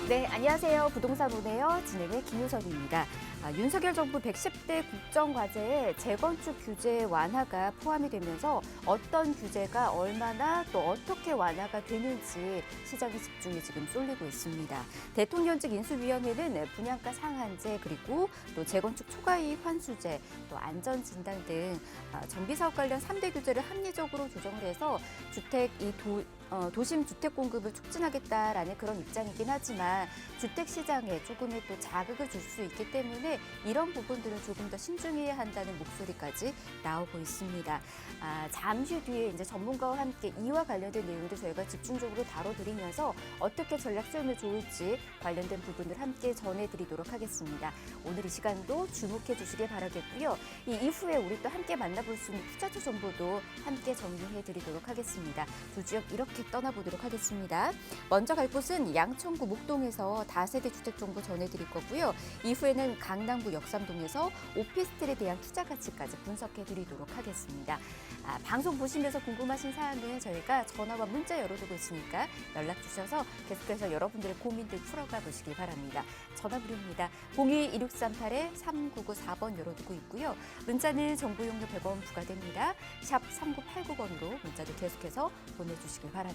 네, 안녕하세요. 부동산 오네요. 진행의 김효선입니다. 윤석열 정부 110대 국정과제에 재건축 규제 완화가 포함이 되면서 어떤 규제가 얼마나 또 어떻게 완화가 되는지 시장의 집중이 지금 쏠리고 있습니다. 대통령직 인수위원회는 분양가 상한제 그리고 또 재건축 초과이익 환수제 또 안전진단 등 정비사업 관련 3대 규제를 합리적으로 조정을 해서 도심 주택 공급을 촉진하겠다라는 그런 입장이긴 하지만 주택 시장에 조금의 또 자극을 줄 수 있기 때문에 이런 부분들은 조금 더 신중해야 한다는 목소리까지 나오고 있습니다. 잠시 뒤에 이제 전문가와 함께 이와 관련된 내용들 저희가 집중적으로 다뤄드리면서 어떻게 전략 세우면 좋을지 관련된 부분을 함께 전해드리도록 하겠습니다. 오늘 이 시간도 주목해 주시길 바라겠고요. 이 이후에 우리 또 함께 만나볼 수 있는 투자처 정보도 함께 정리해드리도록 하겠습니다. 두 지역 이렇게 떠나보도록 하겠습니다. 먼저 갈 곳은 양천구 목동에서 다세대 주택 정보 전해드릴 거고요. 이후에는 강남구 역삼동에서 오피스텔에 대한 투자 가치까지 분석해드리도록 하겠습니다. 방송 보시면서 궁금하신 사항은 저희가 전화와 문자 열어두고 있으니까 연락 주셔서 계속해서 여러분들의 고민들 풀어가 보시기 바랍니다. 전화 무료입니다. 02-2638-3994번 열어두고 있고요. 문자는 정보용료 100원 부과됩니다. 샵 3989번으로 문자도 계속해서 보내주시길 바랍니다.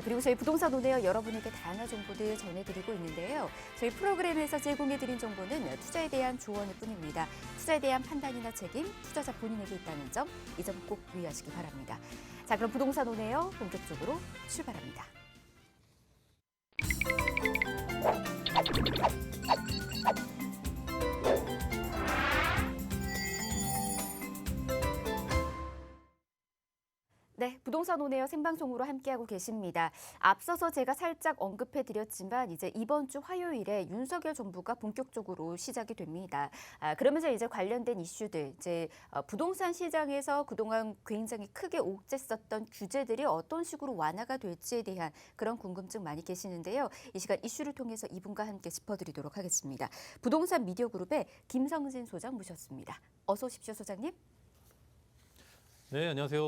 그리고 저희 부동산 오네요. 여러분에게 다양한 정보들 전해드리고 있는데요. 저희 프로그램에서 제공해드린 정보는 투자에 대한 조언일 뿐입니다. 투자에 대한 판단이나 책임, 투자자 본인에게 있다는 점, 이 점 꼭 유의하시기 바랍니다. 자, 그럼 부동산 오네요. 본격적으로 출발합니다. 네, 부동산 오네요 생방송으로 함께하고 계십니다. 앞서서 제가 살짝 언급해드렸지만 이제 이번 주 화요일에 윤석열 정부가 본격적으로 시작이 됩니다. 그러면서 이제 관련된 이슈들, 이제 부동산 시장에서 그동안 굉장히 크게 옥죄었던 규제들이 어떤 식으로 완화가 될지에 대한 그런 궁금증 많이 계시는데요. 이 시간 이슈를 통해서 이분과 함께 짚어드리도록 하겠습니다. 부동산 미디어 그룹의 김성진 소장 모셨습니다. 어서 오십시오, 소장님. 네, 안녕하세요.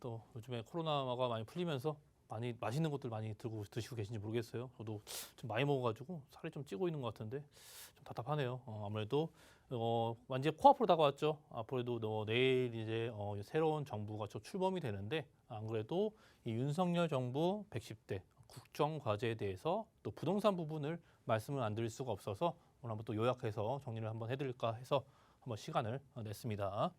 또 요즘에 코로나가 많이 풀리면서 많이 맛있는 것들 많이 드시고 계신지 모르겠어요. 저도 좀 많이 먹어가지고 살이 좀 찌고 있는 것 같은데 좀 답답하네요. 아무래도 완전 코앞으로 다가왔죠. 앞으로도 내일 이제 새로운 정부가 좀 출범이 되는데 안 그래도 이 윤석열 정부 110대 국정 과제에 대해서 또 부동산 부분을 말씀을 안 드릴 수가 없어서 오늘 한번 또 요약해서 정리를 한번 해드릴까 해서 한번 시간을 냈습니다.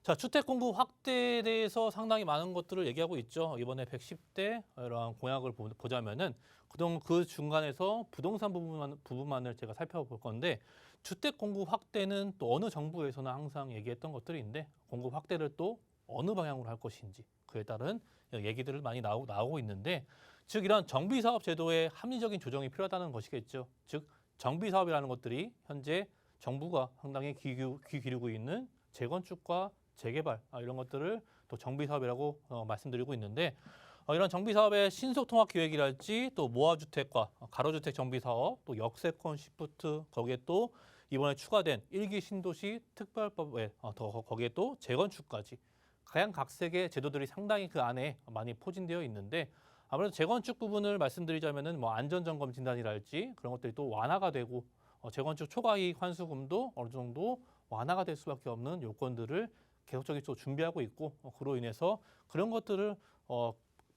자, 주택 공급 확대에 대해서 상당히 많은 것들을 얘기하고 있죠. 이번에 110대 이러한 공약을 보자면은 그동안 그 중간에서 부동산 부분만을 제가 살펴볼 건데 주택 공급 확대는 또 어느 정부에서나 항상 얘기했던 것들인데 공급 확대를 또 어느 방향으로 할 것인지 그에 따른 얘기들을 많이 나오고 있는데 즉 이런 정비사업 제도의 합리적인 조정이 필요하다는 것이겠죠. 즉 정비사업이라는 것들이 현재 정부가 상당히 귀 기울이고 있는 재건축과 재개발 이런 것들을 또 정비사업이라고 말씀드리고 있는데 이런 정비사업의 신속통합기획이랄지 또 모아주택과 가로주택 정비사업 또 역세권 시프트 거기에 또 이번에 추가된 1기 신도시 특별법에 거기에 또 재건축까지 각색의 제도들이 상당히 그 안에 많이 포진되어 있는데 아무래도 재건축 부분을 말씀드리자면은 뭐 안전점검 진단이랄지 그런 것들이 또 완화가 되고 재건축 초과이익 환수금도 어느 정도 완화가 될 수밖에 없는 요건들을 계속적으로 준비하고 있고 그로 인해서 그런 것들을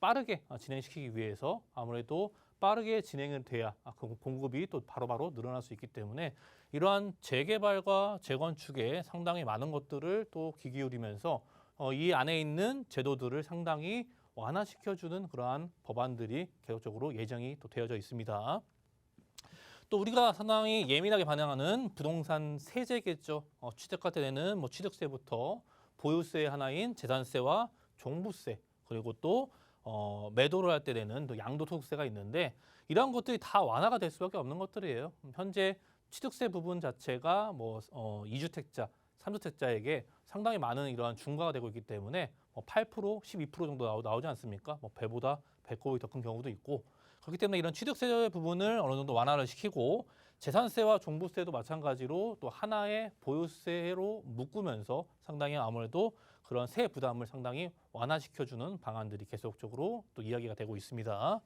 빠르게 진행시키기 위해서 아무래도 빠르게 진행은 돼야 공급이 또 바로바로 늘어날 수 있기 때문에 이러한 재개발과 재건축에 상당히 많은 것들을 또 귀 기울이면서 이 안에 있는 제도들을 상당히 완화시켜주는 그러한 법안들이 계속적으로 예정이 또 되어져 있습니다. 또 우리가 상당히 예민하게 반영하는 부동산 세제겠죠. 취득할 때 내는 뭐 취득세부터 보유세 하나인 재산세와 종부세 그리고 또 매도를 할 때 내는 또 양도소득세가 있는데 이러한 것들이 다 완화가 될 수밖에 없는 것들이에요. 현재 취득세 부분 자체가 뭐 2주택자, 3주택자에게 상당히 많은 이러한 중과가 되고 있기 때문에 8%, 12% 정도 나오지 않습니까? 뭐 배보다 배꼽이 더 큰 경우도 있고 그렇기 때문에 이런 취득세 부분을 어느 정도 완화를 시키고 재산세와 종부세도 마찬가지로 또 하나의 보유세로 묶으면서 상당히 아무래도 그런 세 부담을 상당히 완화시켜주는 방안들이 계속적으로 또 이야기가 되고 있습니다.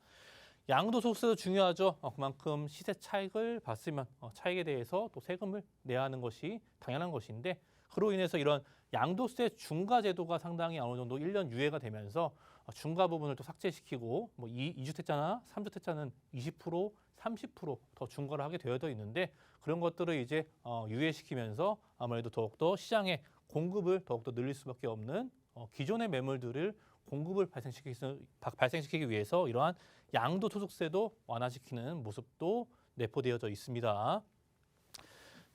양도소득세도 중요하죠. 그만큼 시세 차익을 봤으면 차익에 대해서 또 세금을 내야 하는 것이 당연한 것인데 그로 인해서 이런 양도세 중과 제도가 상당히 어느 정도 1년 유예가 되면서 중과 부분을 또 삭제시키고 뭐 2주택자나 3주택자는 20%, 30%더 중과를 하게 되어 있는데 그런 것들을 이제 유예시키면서 아무래도 더욱더 시장의 공급을 더욱더 늘릴 수밖에 없는 기존의 매물들을 공급을 발생시키기 위해서 이러한 양도소득세도 완화시키는 모습도 내포되어져 있습니다.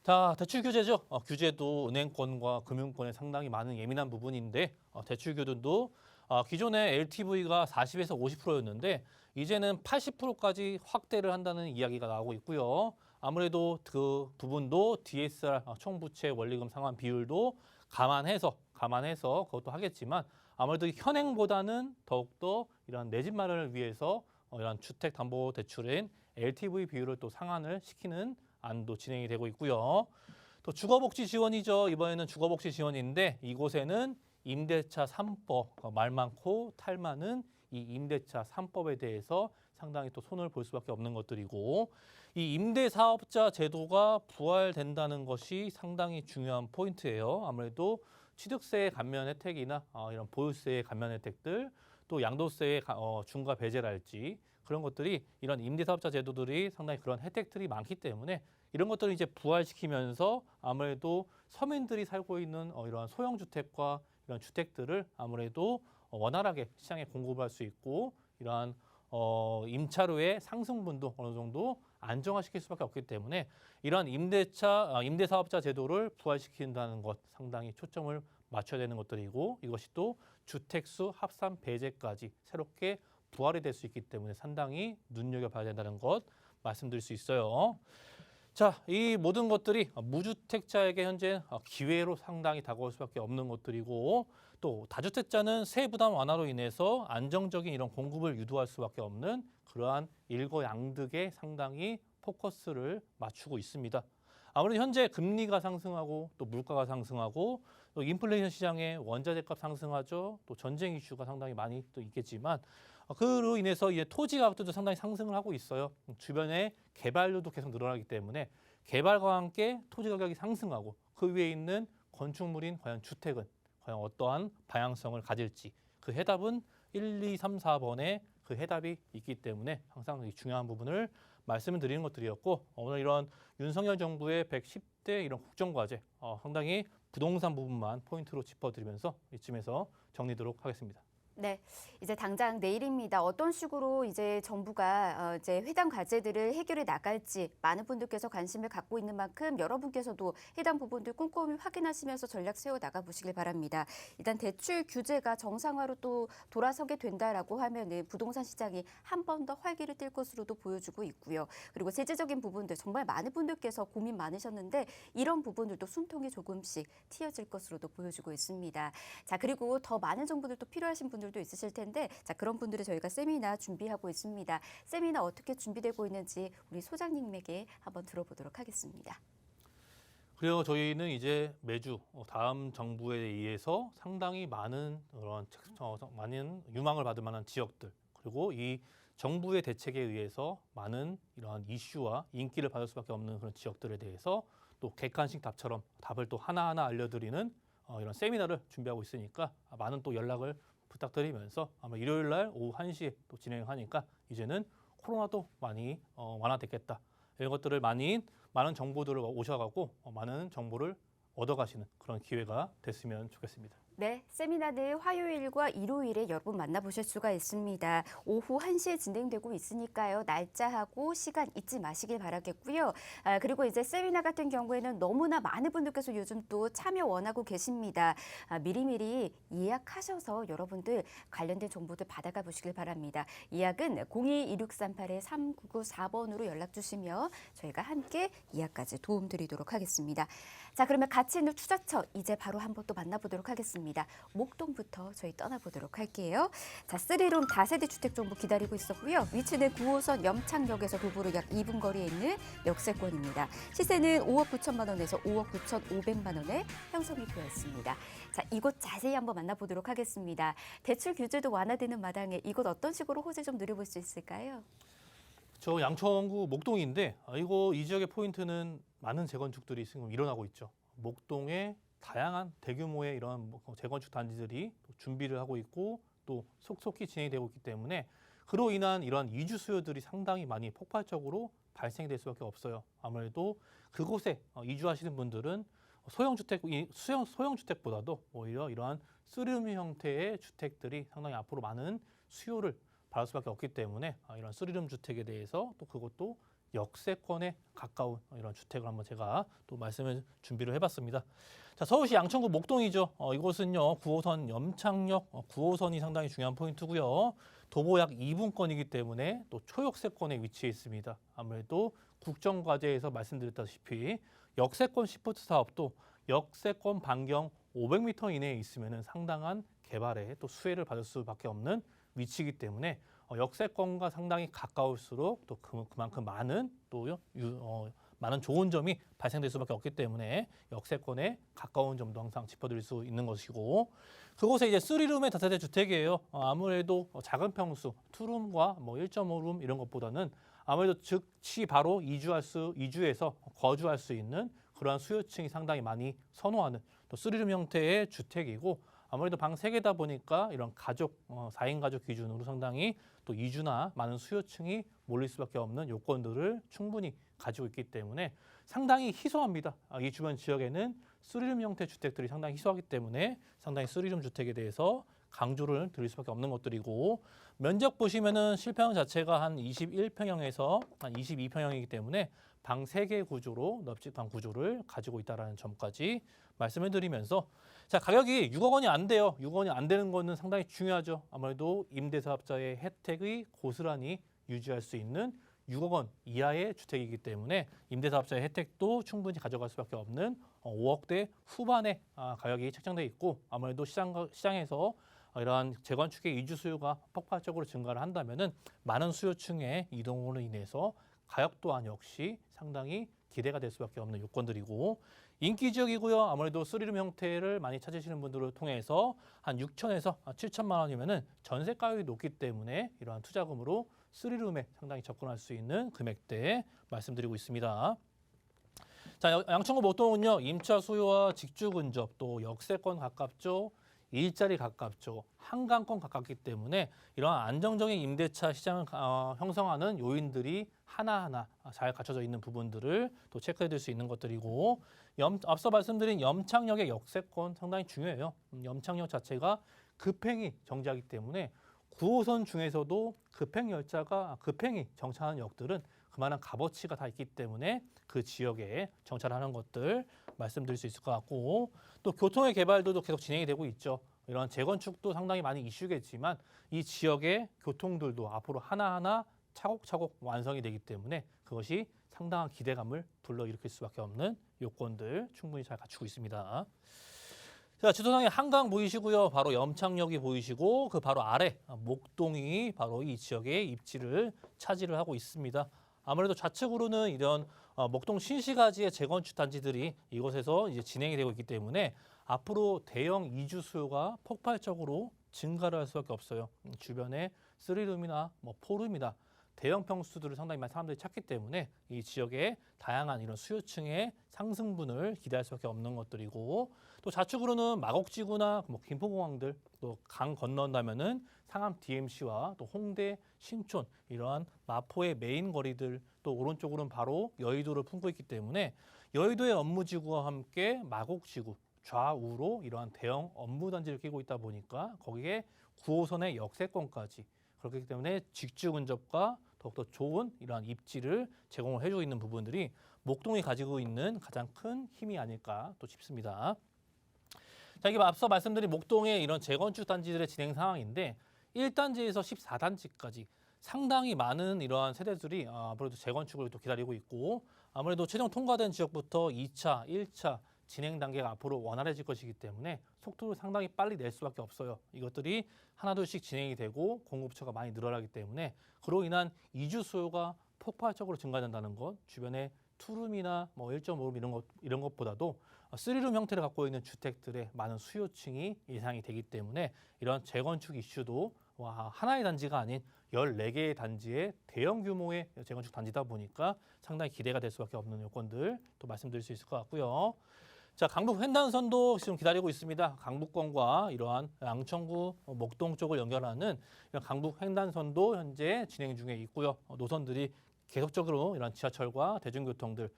자, 대출 규제죠. 규제도 은행권과 금융권에 상당히 많은 예민한 부분인데 대출 규제도 기존에 LTV가 40에서 50%였는데 이제는 80%까지 확대를 한다는 이야기가 나오고 있고요. 아무래도 그 부분도 DSR 총부채 원리금 상환 비율도 감안해서 그것도 하겠지만 아무래도 현행보다는 더욱더 이런 내 집 마련을 위해서 이런 주택담보대출인 LTV 비율을 또 상한을 시키는 안도 진행이 되고 있고요. 또 주거복지 지원이죠. 이번에는 주거복지 지원인데 이곳에는 임대차 3법, 말 많고 탈 많은 이 임대차 3법에 대해서 상당히 또 손을 볼 수밖에 없는 것들이고 이 임대사업자 제도가 부활된다는 것이 상당히 중요한 포인트예요. 아무래도 취득세의 감면 혜택이나 이런 보유세의 감면 혜택들 또 양도세의 중과 배제랄지 그런 것들이 이런 임대사업자 제도들이 상당히 그런 혜택들이 많기 때문에 이런 것들을 이제 부활시키면서 아무래도 서민들이 살고 있는 이러한 소형주택과 이런 주택들을 아무래도 원활하게 시장에 공급할 수 있고 이러한 임차료의 상승분도 어느 정도 안정화시킬 수밖에 없기 때문에 이러한 임대사업자 제도를 부활시킨다는 것 상당히 초점을 맞춰야 되는 것들이고 이것이 또 주택수 합산 배제까지 새롭게 부활이 될 수 있기 때문에 상당히 눈여겨봐야 된다는 것 말씀드릴 수 있어요. 자, 이 모든 것들이 무주택자에게 현재 기회로 상당히 다가올 수밖에 없는 것들이고 또 다주택자는 세부 부담 완화로 인해서 안정적인 이런 공급을 유도할 수밖에 없는 그러한 일거양득에 상당히 포커스를 맞추고 있습니다. 아무래도 현재 금리가 상승하고 또 물가가 상승하고 또 인플레이션 시장에 원자재값 상승하죠. 또 전쟁 이슈가 상당히 많이 또 있겠지만 그로 인해서 이제 토지 가격도 상당히 상승을 하고 있어요. 주변에 개발료도 계속 늘어나기 때문에 개발과 함께 토지 가격이 상승하고 그 위에 있는 건축물인 과연 주택은 과연 어떠한 방향성을 가질지 그 해답은 1, 2, 3, 4번에 그 해답이 있기 때문에 항상 중요한 부분을 말씀을 드리는 것들이었고 오늘 이런 윤석열 정부의 110대 이런 국정과제 상당히 부동산 부분만 포인트로 짚어드리면서 이쯤에서 정리하도록 하겠습니다. 네, 이제 당장 내일입니다. 어떤 식으로 이제 정부가 이제 해당 과제들을 해결해 나갈지 많은 분들께서 관심을 갖고 있는 만큼 여러분께서도 해당 부분들 꼼꼼히 확인하시면서 전략 세워 나가 보시길 바랍니다. 일단 대출 규제가 정상화로 또 돌아서게 된다라고 하면은 부동산 시장이 한 번 더 활기를 띨 것으로도 보여주고 있고요. 그리고 세제적인 부분들 정말 많은 분들께서 고민 많으셨는데 이런 부분들도 숨통이 조금씩 트여질 것으로도 보여주고 있습니다. 자, 그리고 더 많은 정보들도 필요하신 분들도 있으실 텐데 자, 그런 분들을 저희가 세미나 준비하고 있습니다. 세미나 어떻게 준비되고 있는지 우리 소장님에게 한번 들어보도록 하겠습니다. 그리고 저희는 이제 매주 다음 정부에 의해서 상당히 많은 많은 유망을 받을 만한 지역들 그리고 이 정부의 대책에 의해서 많은 이러한 이슈와 인기를 받을 수밖에 없는 그런 지역들에 대해서 또 객관식 답처럼 답을 또 하나하나 알려드리는 이런 세미나를 준비하고 있으니까 많은 또 연락을 부탁드리면서 아마 일요일 날 오후 1시에 또 진행하니까 이제는 코로나도 많이 완화됐겠다. 이런 것들을 많은 정보들을 오셔가고 많은 정보를 얻어가시는 그런 기회가 됐으면 좋겠습니다. 네, 세미나는 화요일과 일요일에 여러분 만나보실 수가 있습니다. 오후 1시에 진행되고 있으니까요. 날짜하고 시간 잊지 마시길 바라겠고요. 그리고 이제 세미나 같은 경우에는 너무나 많은 분들께서 요즘 또 참여 원하고 계십니다. 미리미리 예약하셔서 여러분들 관련된 정보들 받아가 보시길 바랍니다. 예약은 02-2638-3994번으로 연락 주시면 저희가 함께 예약까지 도움드리도록 하겠습니다. 자, 그러면 가치 있는 투자처 이제 바로 한번 또 만나보도록 하겠습니다. 목동부터 저희 떠나보도록 할게요. 자, 3룸 다세대 주택 정보 기다리고 있었고요. 위치는 9호선 염창역에서 도보로 약 2분 거리에 있는 역세권입니다. 시세는 5억 9천만 원에서 5억 9,500만 원에 형성이 되어 있습니다. 자, 이곳 자세히 한번 만나보도록 하겠습니다. 대출 규제도 완화되는 마당에 이곳 어떤 식으로 호재 좀 누려볼 수 있을까요? 저 양천구 목동인데 이거 이 지역의 포인트는 많은 재건축들이 지금 일어나고 있죠. 목동에 다양한 대규모의 이런 재건축 단지들이 또 준비를 하고 있고 또 속속히 진행이 되고 있기 때문에 그로 인한 이런 이주 수요들이 상당히 많이 폭발적으로 발생이 될 수밖에 없어요. 아무래도 그곳에 이주하시는 분들은 소형주택보다도 오히려 이러한 쓰리룸 형태의 주택들이 상당히 앞으로 많은 수요를 받을 수밖에 없기 때문에 이런 쓰리룸 주택에 대해서 또 그것도 역세권에 가까운 이런 주택을 한번 제가 또 말씀을 준비를 해봤습니다. 자, 서울시 양천구 목동이죠. 이곳은요 9호선 염창역 9호선이 상당히 중요한 포인트고요. 도보 약 2분권이기 때문에 또 초역세권에 위치해 있습니다. 아무래도 국정과제에서 말씀드렸다시피 역세권 시프트 사업도 역세권 반경 500m 이내에 있으면 상당한 개발에 또 수혜를 받을 수밖에 없는 위치이기 때문에 역세권과 상당히 가까울수록 또 그만큼 많은 많은 좋은 점이 발생될 수밖에 없기 때문에 역세권에 가까운 점도 항상 짚어드릴 수 있는 것이고 그곳에 이제 3룸의 다세대 주택이에요. 아무래도 작은 평수, 2룸과 1.5룸 이런 것보다는 아무래도 즉시 바로 이주해서 거주할 수 있는 그러한 수요층이 상당히 많이 선호하는 또 3룸 형태의 주택이고 아무래도 방 3개다 보니까 이런 가족, 4인 가족 기준으로 상당히 또 이주나 많은 수요층이 몰릴 수밖에 없는 요건들을 충분히 가지고 있기 때문에 상당히 희소합니다. 이 주변 지역에는 3룸 형태 주택들이 상당히 희소하기 때문에 상당히 3룸 주택에 대해서 강조를 드릴 수밖에 없는 것들이고 면적 보시면은 실평 자체가 한 21평형에서 한 22평형이기 때문에 방 3개 구조로 넙집방 구조를 가지고 있다는 점까지 말씀을 드리면서 자, 가격이 6억 원이 안 돼요. 6억 원이 안 되는 거는 상당히 중요하죠. 아무래도 임대사업자의 혜택이 고스란히 유지할 수 있는 6억 원 이하의 주택이기 때문에 임대사업자의 혜택도 충분히 가져갈 수밖에 없는 5억대 후반의 가격이 책정돼 있고 아무래도 시장에서 이러한 재건축의 이주 수요가 폭발적으로 증가를 한다면은 많은 수요층의 이동으로 인해서 가격 또한 역시 상당히 기대가 될 수밖에 없는 요건들이고 인기 지역이고요. 아무래도 3룸 형태를 많이 찾으시는 분들을 통해서 한 6천에서 7천만 원이면은 전세 가격이 높기 때문에 이러한 투자금으로 3룸에 상당히 접근할 수 있는 금액대 말씀드리고 있습니다. 자, 양천구 목동은요. 임차 수요와 직주 근접 또 역세권 가깝죠. 일자리 가깝죠. 한강권 가깝기 때문에 이러한 안정적인 임대차 시장을 형성하는 요인들이 하나하나 잘 갖춰져 있는 부분들을 또 체크해 둘 수 있는 것들이고 앞서 말씀드린 염창역의 역세권 상당히 중요해요. 염창역 자체가 급행이 정지하기 때문에 9호선 중에서도 급행이 정차하는 역들은 그만한 값어치가 다 있기 때문에 그 지역에 정차하는 것들 말씀드릴 수 있을 것 같고 또 교통의 개발도 계속 진행이 되고 있죠. 이런 재건축도 상당히 많이 이슈겠지만 이 지역의 교통들도 앞으로 하나하나 차곡차곡 완성이 되기 때문에 그것이 상당한 기대감을 불러일으킬 수밖에 없는 요건들 충분히 잘 갖추고 있습니다. 자, 지도상에 한강 보이시고요. 바로 염창역이 보이시고 그 바로 아래 목동이 바로 이 지역의 입지를 차지를 하고 있습니다. 아무래도 좌측으로는 이런 목동 신시가지의 재건축 단지들이 이곳에서 이제 진행이 되고 있기 때문에 앞으로 대형 이주 수요가 폭발적으로 증가를 할 수밖에 없어요. 주변에 3룸이나 4룸이나 대형 평수들을 상당히 많은 사람들이 찾기 때문에 이 지역의 다양한 이런 수요층의 상승분을 기대할 수밖에 없는 것들이고 또 좌측으로는 마곡지구나 김포공항들 또 강 건넌다면은 상암 DMC와 또 홍대, 신촌 이러한 마포의 메인 거리들 또 오른쪽으로는 바로 여의도를 품고 있기 때문에 여의도의 업무지구와 함께 마곡지구 좌우로 이러한 대형 업무단지를 끼고 있다 보니까 거기에 9호선의 역세권까지 그렇기 때문에 직주 근접과 더욱더 좋은 이러한 입지를 제공을 해주고 있는 부분들이 목동이 가지고 있는 가장 큰 힘이 아닐까 또 싶습니다. 자, 이게 앞서 말씀드린 목동의 이런 재건축 단지들의 진행 상황인데 1단지에서 14단지까지 상당히 많은 이러한 세대들이 아무래도 재건축을 또 기다리고 있고 아무래도 최종 통과된 지역부터 2차, 1차 진행 단계가 앞으로 원활해질 것이기 때문에 속도를 상당히 빨리 낼 수밖에 없어요. 이것들이 하나둘씩 진행이 되고 공급처가 많이 늘어나기 때문에 그로 인한 이주 수요가 폭발적으로 증가된다는 것, 주변에 투룸이나 1.5룸 이런 것보다도 3룸 형태를 갖고 있는 주택들의 많은 수요층이 예상이 되기 때문에 이런 재건축 이슈도 하나의 단지가 아닌 14개의 단지의 대형 규모의 재건축 단지다 보니까 상당히 기대가 될 수밖에 없는 요건들 또 말씀드릴 수 있을 것 같고요. 자, 강북 횡단선도 지금 기다리고 있습니다. 강북권과 이러한 양천구 목동 쪽을 연결하는 이런 강북 횡단선도 현재 진행 중에 있고요. 노선들이 계속적으로 이런 지하철과 대중교통들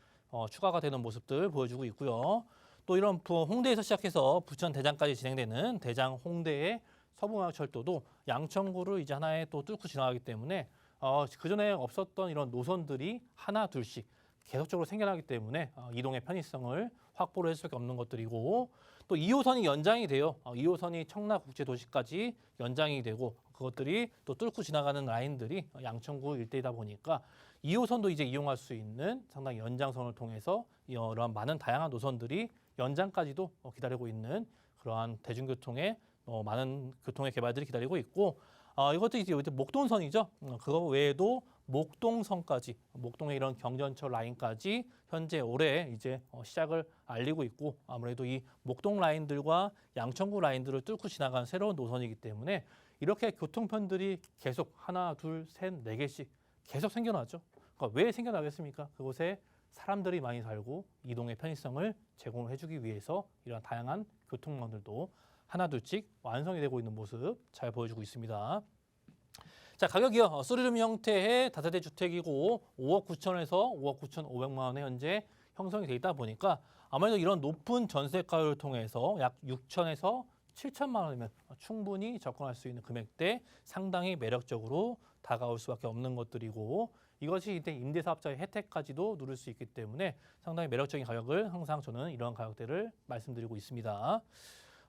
추가가 되는 모습들 보여주고 있고요. 또 이런 홍대에서 시작해서 부천 대장까지 진행되는 대장 홍대의 서부광역철도도 양천구를 이제 하나에 또 뚫고 지나가기 때문에 그전에 없었던 이런 노선들이 하나 둘씩 계속적으로 생겨나기 때문에 이동의 편의성을 확보를 할 수밖에 없는 것들이고 또 2호선이 연장이 돼요. 2호선이 청라국제도시까지 연장이 되고 그것들이 또 뚫고 지나가는 라인들이 양천구 일대이다 보니까 2호선도 이제 이용할 수 있는 상당히 연장선을 통해서 이런 많은 다양한 노선들이 연장까지도 기다리고 있는 그러한 대중교통의 많은 교통의 개발들이 기다리고 있고 이것도 이제 목동선이죠. 그거 외에도 목동선까지, 목동의 이런 경전철 라인까지 현재 올해 이제 시작을 알리고 있고 아무래도 이 목동 라인들과 양천구 라인들을 뚫고 지나간 새로운 노선이기 때문에 이렇게 교통편들이 계속 하나, 둘, 셋, 네 개씩 계속 생겨나죠. 그러니까 왜 생겨나겠습니까? 그곳에 사람들이 많이 살고 이동의 편의성을 제공을 해주기 위해서 이런 다양한 교통망들도 하나 둘씩 완성이 되고 있는 모습 잘 보여주고 있습니다. 자, 가격이요. 쓰리룸 형태의 다세대 주택이고 5억 9천에서 5억 9천5백만 원에 현재 형성이 돼 있다 보니까 아무래도 이런 높은 전세가율을 통해서 약 6천에서 7천만 원이면 충분히 접근할 수 있는 금액대 상당히 매력적으로 다가올 수밖에 없는 것들이고 이것이 이제 임대사업자의 혜택까지도 누릴 수 있기 때문에 상당히 매력적인 가격을 항상 저는 이런 가격대를 말씀드리고 있습니다.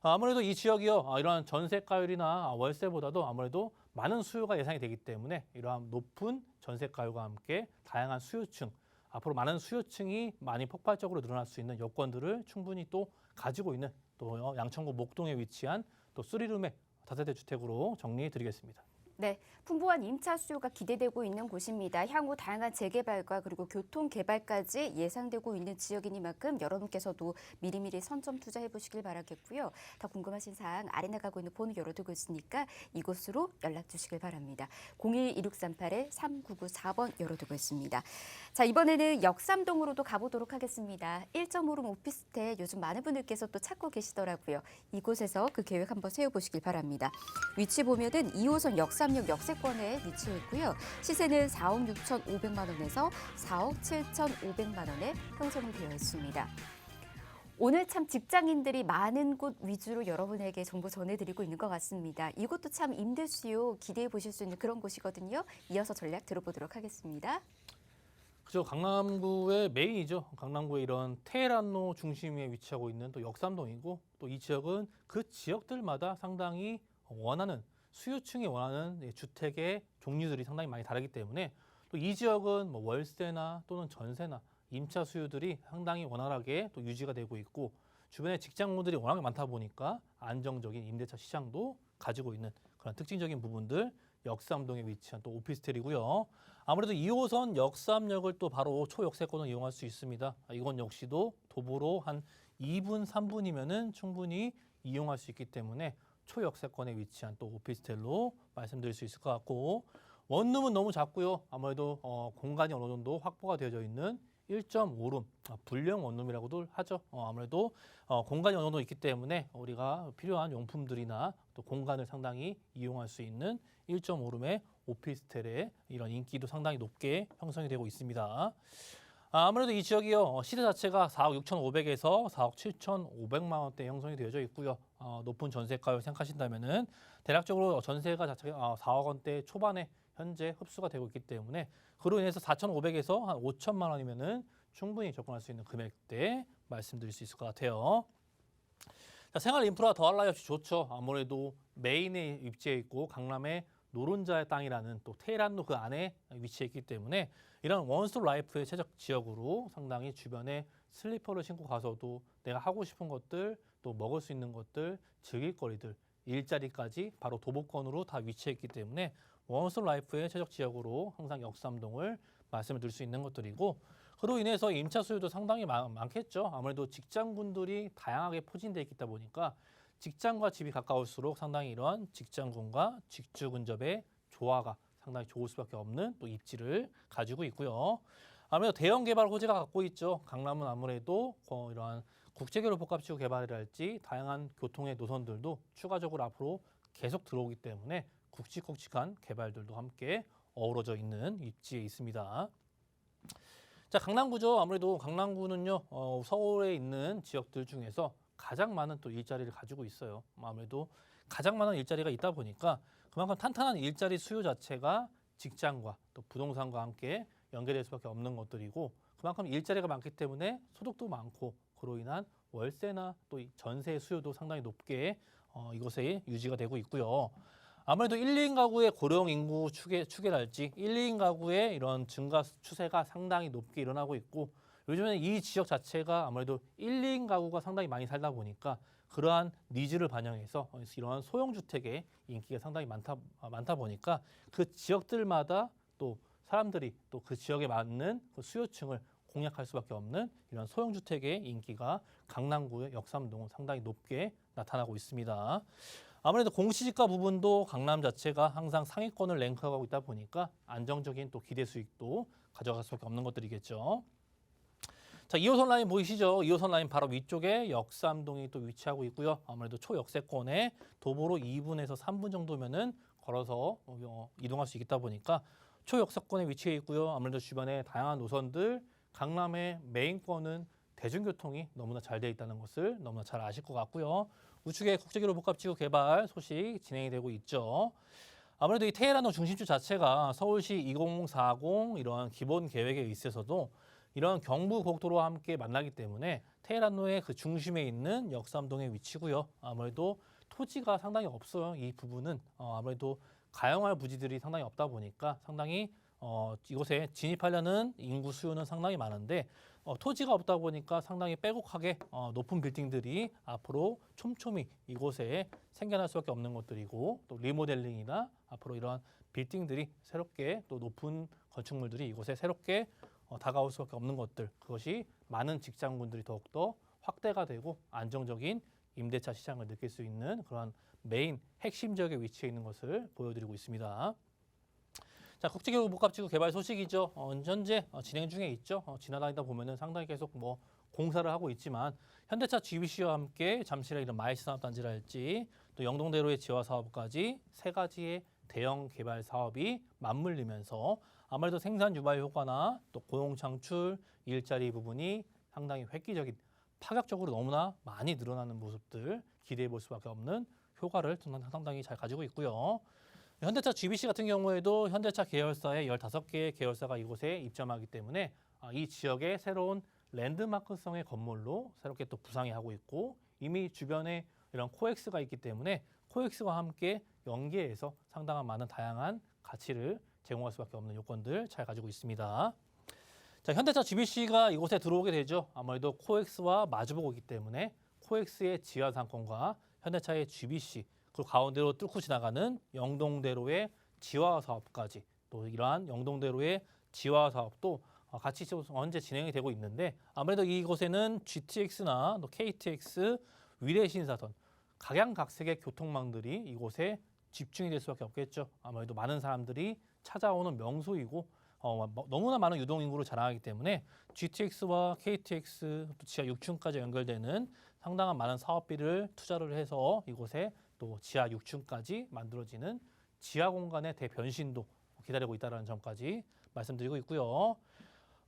아무래도 이 지역이요. 이러한 전세가율이나 월세보다도 아무래도 많은 수요가 예상이 되기 때문에 이러한 높은 전세가율과 함께 다양한 수요층, 앞으로 많은 수요층이 많이 폭발적으로 늘어날 수 있는 여건들을 충분히 또 가지고 있는 또 양천구 목동에 위치한 또 3룸의 다세대 주택으로 정리해 드리겠습니다. 네, 풍부한 임차 수요가 기대되고 있는 곳입니다. 향후 다양한 재개발과 그리고 교통 개발까지 예상되고 있는 지역이니만큼 여러분께서도 미리미리 선점 투자해 보시길 바라겠고요. 더 궁금하신 사항 아래 나가고 있는 번호 열어두고 있으니까 이곳으로 연락 주시길 바랍니다. 01-2638-3994번 열어두고 있습니다. 자, 이번에는 역삼동으로도 가보도록 하겠습니다. 1.5룸 오피스텔 요즘 많은 분들께서 또 찾고 계시더라고요. 이곳에서 그 계획 한번 세워보시길 바랍니다. 위치 보면은 2호선 역삼 역세권에 위치해 있고요. 시세는 4억 6천5백만 원에서 4억 7천5백만 원에 형성이 되어 있습니다. 오늘 참 직장인들이 많은 곳 위주로 여러분에게 정보 전해드리고 있는 것 같습니다. 이곳도 참 임대 수요 기대해 보실 수 있는 그런 곳이거든요. 이어서 전략 들어보도록 하겠습니다. 그죠, 강남구의 메인이죠. 강남구의 이런 테헤란로 중심에 위치하고 있는 또 역삼동이고 또 이 지역은 그 지역들마다 상당히 원하는 수요층이 원하는 주택의 종류들이 상당히 많이 다르기 때문에 또 이 지역은 뭐 월세나 또는 전세나 임차 수요들이 상당히 원활하게 또 유지가 되고 있고 주변에 직장인들이 워낙에 많다 보니까 안정적인 임대차 시장도 가지고 있는 그런 특징적인 부분들 역삼동에 위치한 또 오피스텔이고요. 아무래도 2호선 역삼역을 또 바로 초역세권을 이용할 수 있습니다. 이건 역시도 도보로 한 2분, 3분이면은 충분히 이용할 수 있기 때문에 초역세권에 위치한 또 오피스텔로 말씀드릴 수 있을 것 같고 원룸은 너무 작고요. 아무래도 공간이 어느 정도 확보가 되어져 있는 1.5룸, 불량 원룸이라고도 하죠. 아무래도 공간이 어느 정도 있기 때문에 우리가 필요한 용품들이나 또 공간을 상당히 이용할 수 있는 1.5룸의 오피스텔의 이런 인기도 상당히 높게 형성이 되고 있습니다. 아무래도 이 지역이요. 시세 자체가 4억 6천5백에서 4억 7천5백만 원대 형성이 되어져 있고요. 높은 전세가를 생각하신다면은 대략적으로 전세가 자체가 4억 원대 초반에 현재 흡수가 되고 있기 때문에 그로 인해서 4,500에서 한 5천만 원이면은 충분히 접근할 수 있는 금액대 말씀드릴 수 있을 것 같아요. 자, 생활 인프라 더할 나위 없이 좋죠. 아무래도 메인에 위치해 있고 강남의 노른자의 땅이라는 또 테헤란로 그 안에 위치해 있기 때문에 이런 원스톱 라이프의 최적 지역으로 상당히 주변에 슬리퍼를 신고 가서도 내가 하고 싶은 것들 또 먹을 수 있는 것들 즐길 거리들 일자리까지 바로 도보권으로 다 위치해 있기 때문에 원스톱 라이프의 최적 지역으로 항상 역삼동을 말씀을 드릴 수 있는 것들이고 그로 인해서 임차 수요도 상당히 많겠죠. 아무래도 직장군들이 다양하게 포진되어 있다 보니까 직장과 집이 가까울수록 상당히 이런 직장군과 직주 근접의 조화가 상당히 좋을 수밖에 없는 또 입지를 가지고 있고요. 아무래도 대형 개발 호재가 갖고 있죠. 강남은 아무래도 이러한 국제교류 복합지구 개발이랄지 다양한 교통의 노선들도 추가적으로 앞으로 계속 들어오기 때문에 굵직굵직한 개발들도 함께 어우러져 있는 입지에 있습니다. 자, 강남구죠. 아무래도 강남구는요, 서울에 있는 지역들 중에서 가장 많은 또 일자리를 가지고 있어요. 아무래도 가장 많은 일자리가 있다 보니까 그만큼 탄탄한 일자리 수요 자체가 직장과 또 부동산과 함께 연계될 수밖에 없는 것들이고 그만큼 일자리가 많기 때문에 소득도 많고 그로 인한 월세나 또 전세 수요도 상당히 높게 이곳에 유지가 되고 있고요. 아무래도 1, 2인 가구의 고령 인구 추계랄지 1, 2인 가구의 이런 증가 추세가 상당히 높게 일어나고 있고 요즘에는 이 지역 자체가 아무래도 1, 2인 가구가 상당히 많이 살다 보니까 그러한 니즈를 반영해서 이러한 소형 주택의 인기가 상당히 많다 보니까 그 지역들마다 또 사람들이 또 그 지역에 맞는 그 수요층을 공략할 수밖에 없는 이런 소형 주택의 인기가 강남구의 역삼동은 상당히 높게 나타나고 있습니다. 아무래도 공시지가 부분도 강남 자체가 항상 상위권을 랭크하고 있다 보니까 안정적인 또 기대 수익도 가져갈 수밖에 없는 것들이겠죠. 자, 2호선 라인 보이시죠? 2호선 라인 바로 위쪽에 역삼동이 또 위치하고 있고요. 아무래도 초역세권에 도보로 2분에서 3분 정도면은 걸어서 이동할 수 있다 보니까 초역세권에 위치해 있고요. 아무래도 주변에 다양한 노선들, 강남의 메인권은 대중교통이 너무나 잘 돼 있다는 것을 너무나 잘 아실 것 같고요. 우측에 국제교류 복합지구 개발 소식 진행이 되고 있죠. 아무래도 이 테헤란로 중심주 자체가 서울시 2040 이러한 기본 계획에 있어서도 이런 경부 고속도로와 함께 만나기 때문에 테헤란로의 그 중심에 있는 역삼동의 위치고요. 아무래도 토지가 상당히 없어요. 이 부분은 아무래도 가용할 부지들이 상당히 없다 보니까 상당히 이곳에 진입하려는 인구 수요는 상당히 많은데 토지가 없다 보니까 상당히 빼곡하게 높은 빌딩들이 앞으로 촘촘히 이곳에 생겨날 수밖에 없는 것들이고 또 리모델링이나 앞으로 이러한 빌딩들이 새롭게 또 높은 건축물들이 이곳에 새롭게 다가올 수밖에 없는 것들 그것이 많은 직장군들이 더욱더 확대가 되고 안정적인 임대차 시장을 느낄 수 있는 그런 메인 핵심 지역에 위치해 있는 것을 보여드리고 있습니다. 자, 국제교류 복합지구 개발 소식이죠. 현재 진행 중에 있죠. 지나다니다 보면은 상당히 계속 공사를 하고 있지만 현대차 GBC와 함께 잠실의 이런 마이스 산업단지랄지 또 영동대로의 지화 사업까지 세 가지의 대형 개발 사업이 맞물리면서 아무래도 생산 유발 효과나 또 고용 창출, 일자리 부분이 상당히 획기적인 파격적으로 너무나 많이 늘어나는 모습들 기대해 볼 수밖에 없는 효과를 상당히 잘 가지고 있고요. 현대차 GBC 같은 경우에도 현대차 계열사의 15개의 계열사가 이곳에 입점하기 때문에 이 지역의 새로운 랜드마크성의 건물로 새롭게 또 부상이 하고 있고 이미 주변에 이런 코엑스가 있기 때문에 코엑스와 함께 연계해서 상당한 많은 다양한 가치를 제공할 수밖에 없는 요건들 잘 가지고 있습니다. 자, 현대차 GBC가 이곳에 들어오게 되죠. 아무래도 코엑스와 마주보고 있기 때문에 코엑스의 지하 상권과 현대차의 GBC 그 가운데로 뚫고 지나가는 영동대로의 지화 사업까지 또 이러한 영동대로의 지화 사업도 같이 현재 진행이 되고 있는데 아무래도 이곳에는 GTX나 또 KTX, 위례신사선 각양각색의 교통망들이 이곳에 집중이 될 수밖에 없겠죠. 아무래도 많은 사람들이 찾아오는 명소이고 너무나 많은 유동인구를 자랑하기 때문에 GTX와 KTX 또 지하 6층까지 연결되는 상당한 많은 사업비를 투자를 해서 이곳에 또 지하 6층까지 만들어지는 지하 공간의 대변신도 기다리고 있다는 점까지 말씀드리고 있고요.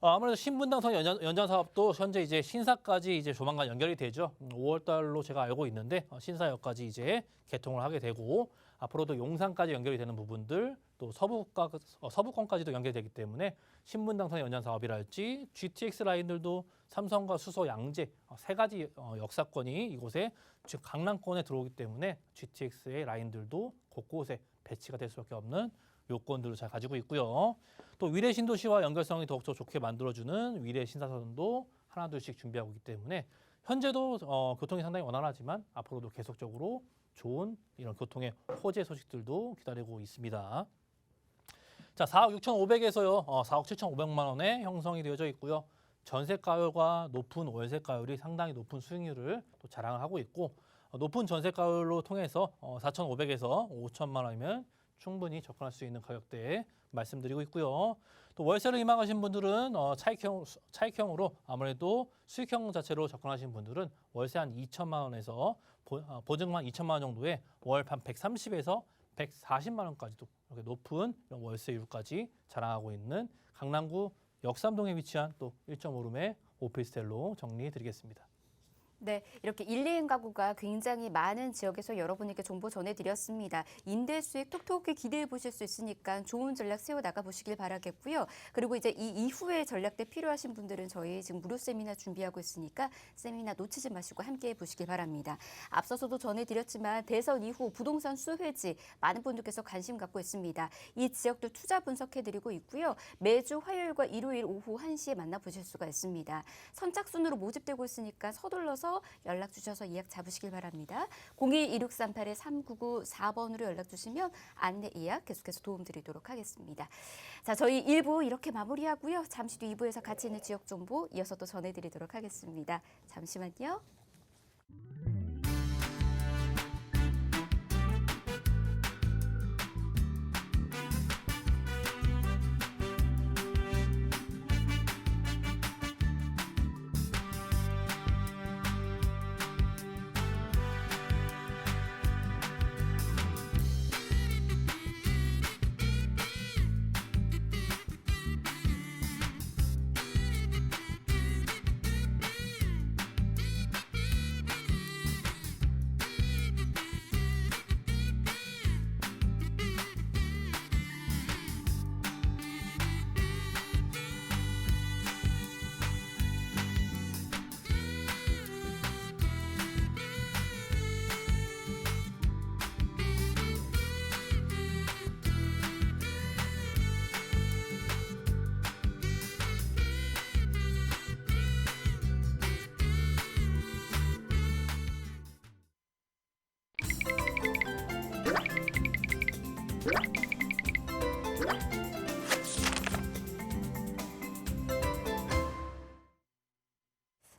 아무래도 신분당선 연장 사업도 현재 이제 신사까지 이제 조만간 연결이 되죠. 5월 달로 제가 알고 있는데 신사역까지 이제 개통을 하게 되고 앞으로도 용산까지 연결이 되는 부분들 또 서부권까지도 연결되기 때문에 신분당선 연장 사업이랄지 GTX 라인들도 삼성과 수소, 양재 세 가지 역사권이 이곳에 지금 강남권에 들어오기 때문에 GTX의 라인들도 곳곳에 배치가 될 수밖에 없는 요건들을 잘 가지고 있고요. 또 위례 신도시와 연결성이 더욱더 좋게 만들어주는 위례 신사선도 하나둘씩 준비하고 있기 때문에 현재도 교통이 상당히 원활하지만 앞으로도 계속적으로 좋은 이런 교통의 호재 소식들도 기다리고 있습니다. 자, 4억 6,500에서요. 4억 7,500만 원에 형성이 되어져 있고요. 전세가율과 높은 월세가율이 상당히 높은 수익률을 또 자랑을 하고 있고 높은 전세가율로 통해서 4,500에서 5천만 원이면 충분히 접근할 수 있는 가격대에 말씀드리고 있고요. 또 월세를 희망하신 분들은 차익형으로 아무래도 수익형 자체로 접근하신 분들은 월세 한 2천만 원에서 보증만 2천만 원 정도에 월 한 130에서 140만 원까지도 이렇게 높은 이런 월세율까지 자랑하고 있는 강남구 역삼동에 위치한 또 1.5룸의 오피스텔로 정리해드리겠습니다. 네, 이렇게 1, 2인 가구가 굉장히 많은 지역에서 여러분에게 정보 전해드렸습니다. 임대 수익 톡톡히 기대해 보실 수 있으니까 좋은 전략 세워 나가 보시길 바라겠고요. 그리고 이제 이 이후에 전략대 필요하신 분들은 저희 지금 무료 세미나 준비하고 있으니까 세미나 놓치지 마시고 함께해 보시길 바랍니다. 앞서서도 전해드렸지만 대선 이후 부동산 수혜지 많은 분들께서 관심 갖고 있습니다. 이 지역도 투자 분석해드리고 있고요. 매주 화요일과 일요일 오후 1시에 만나보실 수가 있습니다. 선착순으로 모집되고 있으니까 서둘러서 연락 주셔서 예약 잡으시길 바랍니다. 02-1638-3994번으로 연락 주시면 안내 예약 계속해서 도움드리도록 하겠습니다. 자, 저희 1부 이렇게 마무리하고요. 잠시 뒤 2부에서 같이 있는 지역 정보 이어서 또 전해드리도록 하겠습니다. 잠시만요.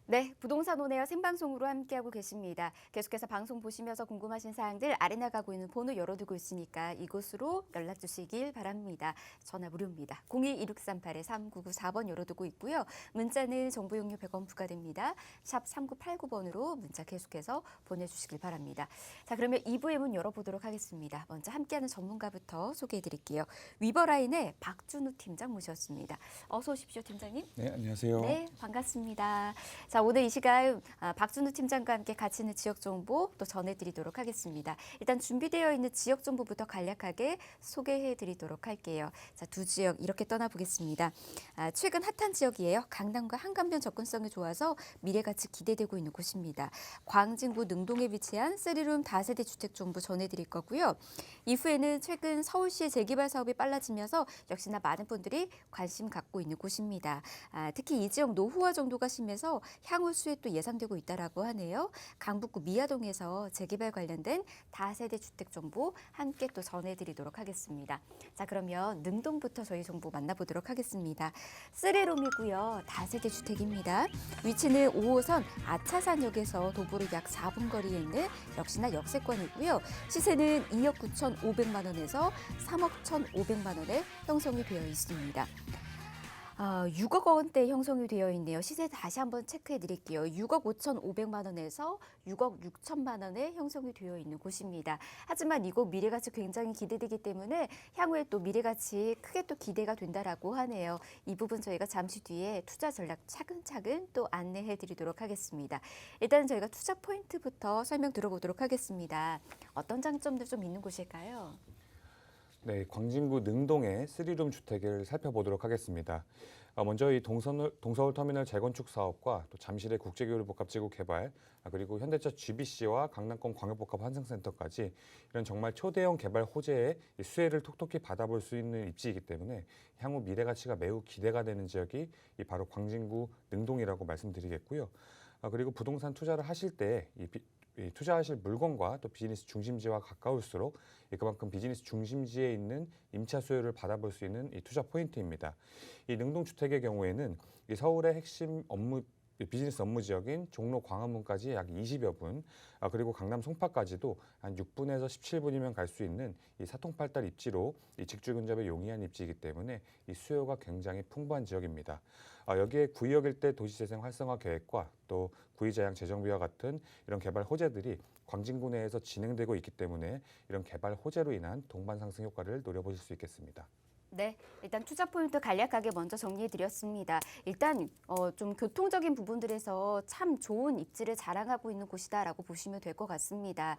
네, 부동산 온에어 생방송으로 함께하고 계십니다. 계속해서 방송 보시면서 궁금하신 사항들 아래 나가고 있는 번호 열어두고 있으니까 이곳으로 연락 주시길 바랍니다. 전화 무료입니다. 02-1638-3994번 열어두고 있고요. 문자는 정보 용료 100원 부과됩니다. 샵 3989번으로 문자 계속해서 보내주시길 바랍니다. 자, 그러면 2부의 문 열어보도록 하겠습니다. 먼저 함께하는 전문가부터 소개해드릴게요. 위버라인의 박준우 팀장 모셨습니다. 어서 오십시오, 팀장님. 네, 안녕하세요. 네, 반갑습니다. 자, 오늘 이 시간 박준우 팀장과 함께 같이 있는 지역 정보 또 전해드리도록 하겠습니다. 일단 준비되어 있는 지역 정보부터 간략하게 소개해드리도록 할게요. 자, 두 지역 이렇게 떠나보겠습니다. 최근 핫한 지역이에요. 강남과 한강변 접근성이 좋아서 미래같이 기대되고 있는 곳입니다. 광진구 능동에 위치한 3룸 다세대 주택 정보 전해드릴 거고요. 이후에는 최근 서울시의 재개발 사업이 빨라지면서 역시나 많은 분들이 관심 갖고 있는 곳입니다. 특히 이 지역 노후화 정도가 심해서 향후 수혜도 예상되고 있다라고 하네요. 강북구 미아동에서 재개발 관련된 다세대 주택 정보 함께 또 전해드리도록 하겠습니다. 자, 그러면 능동부터 저희 정보 만나보도록 하겠습니다. 3룸이고요. 다세대 주택입니다. 위치는 5호선 아차산역에서 도보로 약 4분 거리에 있는 역시나 역세권이고요. 시세는 2억 9,500만 원에서 3억 1,500만 원에 형성이 되어 있습니다. 6억 원대 형성이 되어 있네요. 시세 다시 한번 체크해 드릴게요. 6억 5,500만 원에서 6억 6천만 원에 형성이 되어 있는 곳입니다. 하지만 이곳 미래가치 굉장히 기대되기 때문에 향후에 또 미래가치 크게 또 기대가 된다라고 하네요. 이 부분 저희가 잠시 뒤에 투자 전략 차근차근 또 안내해 드리도록 하겠습니다. 일단 저희가 투자 포인트부터 설명 들어보도록 하겠습니다. 어떤 장점들 좀 있는 곳일까요? 네, 광진구 능동의 3룸 주택을 살펴보도록 하겠습니다. 먼저 이 동서울 터미널 재건축 사업과 또 잠실의 국제교류복합지구 개발, 그리고 현대차 GBC와 강남권 광역복합 환승센터까지 이런 정말 초대형 개발 호재의 수혜를 톡톡히 받아볼 수 있는 입지이기 때문에 향후 미래 가치가 매우 기대가 되는 지역이 바로 광진구 능동이라고 말씀드리겠고요. 그리고 부동산 투자를 하실 때 투자하실 물건과 또 비즈니스 중심지와 가까울수록 그만큼 비즈니스 중심지에 있는 임차 수요를 받아볼 수 있는 이 투자 포인트입니다. 이 능동주택의 경우에는 이 서울의 핵심 업무 비즈니스 업무 지역인 종로 광화문까지 약 20여 분, 그리고 강남 송파까지도 한 6분에서 17분이면 갈 수 있는 이 사통팔달 입지로 이 직주 근접에 용이한 입지이기 때문에 이 수요가 굉장히 풍부한 지역입니다. 여기에 구의역 일대 도시재생 활성화 계획과 또 구의자양 재정비와 같은 이런 개발 호재들이 광진구 내에서 진행되고 있기 때문에 이런 개발 호재로 인한 동반 상승 효과를 노려보실 수 있겠습니다. 네, 일단 투자 포인트 간략하게 먼저 정리해드렸습니다. 일단 좀 교통적인 부분들에서 참 좋은 입지를 자랑하고 있는 곳이다라고 보시면 될 것 같습니다.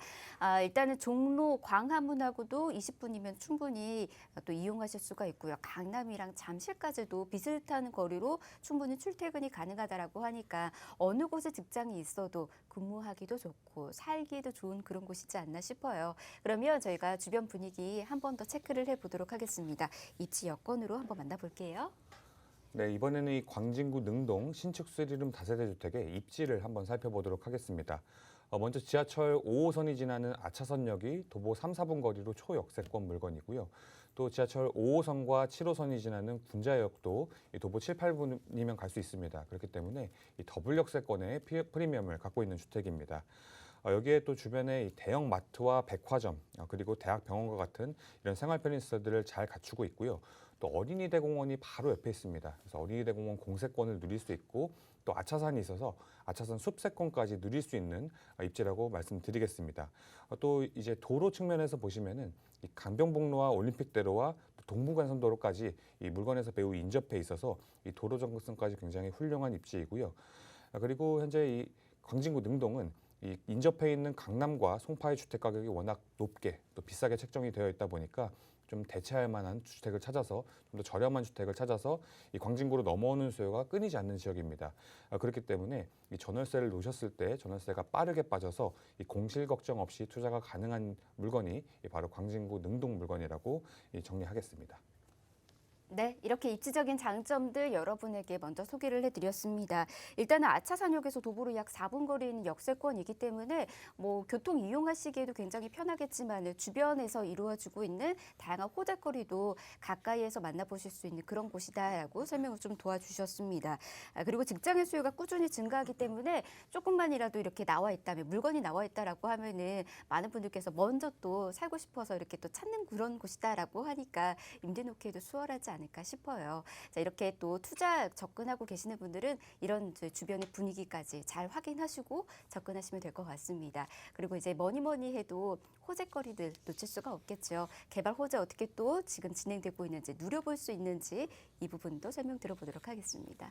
일단은 종로 광화문하고도 20분이면 충분히 또 이용하실 수가 있고요. 강남이랑 잠실까지도 비슷한 거리로 충분히 출퇴근이 가능하다라고 하니까 어느 곳에 직장이 있어도 근무하기도 좋고 살기도 좋은 그런 곳이지 않나 싶어요. 그러면 저희가 주변 분위기 한 번 더 체크를 해보도록 하겠습니다. 입지 여건으로 한번 만나볼게요. 네, 이번에는 이 광진구 능동 신축 쓰리룸 다세대 주택의 입지를 한번 살펴보도록 하겠습니다. 먼저 지하철 5호선이 지나는 아차선역이 도보 3, 4분 거리로 초역세권 물건이고요. 또 지하철 5호선과 7호선이 지나는 군자역도 이 도보 7, 8분이면 갈 수 있습니다. 그렇기 때문에 이 더블 역세권의 프리미엄을 갖고 있는 주택입니다. 여기에 또 주변에 이 대형 마트와 백화점, 그리고 대학 병원과 같은 이런 생활 편의시설들을 잘 갖추고 있고요. 또 어린이대 공원이 바로 옆에 있습니다. 그래서 어린이대 공원 공세권을 누릴 수 있고 또 아차산이 있어서 아차산 숲세권까지 누릴 수 있는 입지라고 말씀드리겠습니다. 또 이제 도로 측면에서 보시면은 이 강변북로와 올림픽대로와 동부간선도로까지 이 물건에서 매우 인접해 있어서 이 도로 접근성까지 굉장히 훌륭한 입지이고요. 그리고 현재 이 광진구 능동은 이 인접해 있는 강남과 송파의 주택 가격이 워낙 높게 또 비싸게 책정이 되어 있다 보니까 좀 대체할 만한 주택을 찾아서 좀 더 저렴한 주택을 찾아서 이 광진구로 넘어오는 수요가 끊이지 않는 지역입니다. 그렇기 때문에 이 전월세를 놓으셨을 때 전월세가 빠르게 빠져서 이 공실 걱정 없이 투자가 가능한 물건이 바로 광진구 능동 물건이라고 정리하겠습니다. 네, 이렇게 입지적인 장점들 여러분에게 먼저 소개를 해드렸습니다. 일단은 아차산역에서 도보로 약 4분 거리에 있는 역세권이기 때문에 뭐 교통 이용하시기에도 굉장히 편하겠지만 주변에서 이루어지고 있는 다양한 호재거리도 가까이에서 만나보실 수 있는 그런 곳이다라고 설명을 좀 도와주셨습니다. 그리고 직장의 수요가 꾸준히 증가하기 때문에 조금만이라도 이렇게 나와 있다면 물건이 나와 있다라고 하면은 많은 분들께서 먼저 또 살고 싶어서 이렇게 또 찾는 그런 곳이다라고 하니까 임대 놓기에도 수월하지 않을까 싶어요. 자, 이렇게 또 투자 접근하고 계시는 분들은 이런 주변의 분위기까지 잘 확인하시고 접근하시면 될 것 같습니다. 그리고 이제 뭐니 해도 호재거리들 놓칠 수가 없겠죠. 개발 호재 어떻게 또 지금 진행되고 있는지 누려볼 수 있는지 이 부분도 설명 들어보도록 하겠습니다.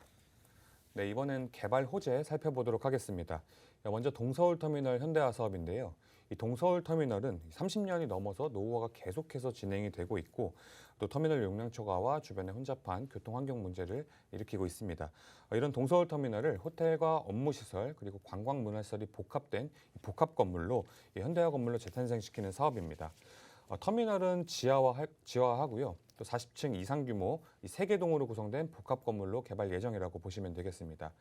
네, 이번엔 개발 호재 살펴보도록 하겠습니다. 먼저 동서울터미널 현대화 사업인데요. 이 동서울터미널은 30년이 넘어서 노후화가 계속해서 진행이 되고 있고 또 터미널 용량 초과와 주변의 혼잡한 교통 환경 문제를 일으키고 있습니다. 이런 동서울터미널을 호텔과 업무시설 그리고 관광문화시설이 복합된 복합 건물로 현대화 건물로 재탄생시키는 사업입니다. 터미널은 지하화하고요. 또 40층 이상 규모 이 3개 동으로 구성된 복합 건물로 개발 예정이라고 보시면 되겠습니다.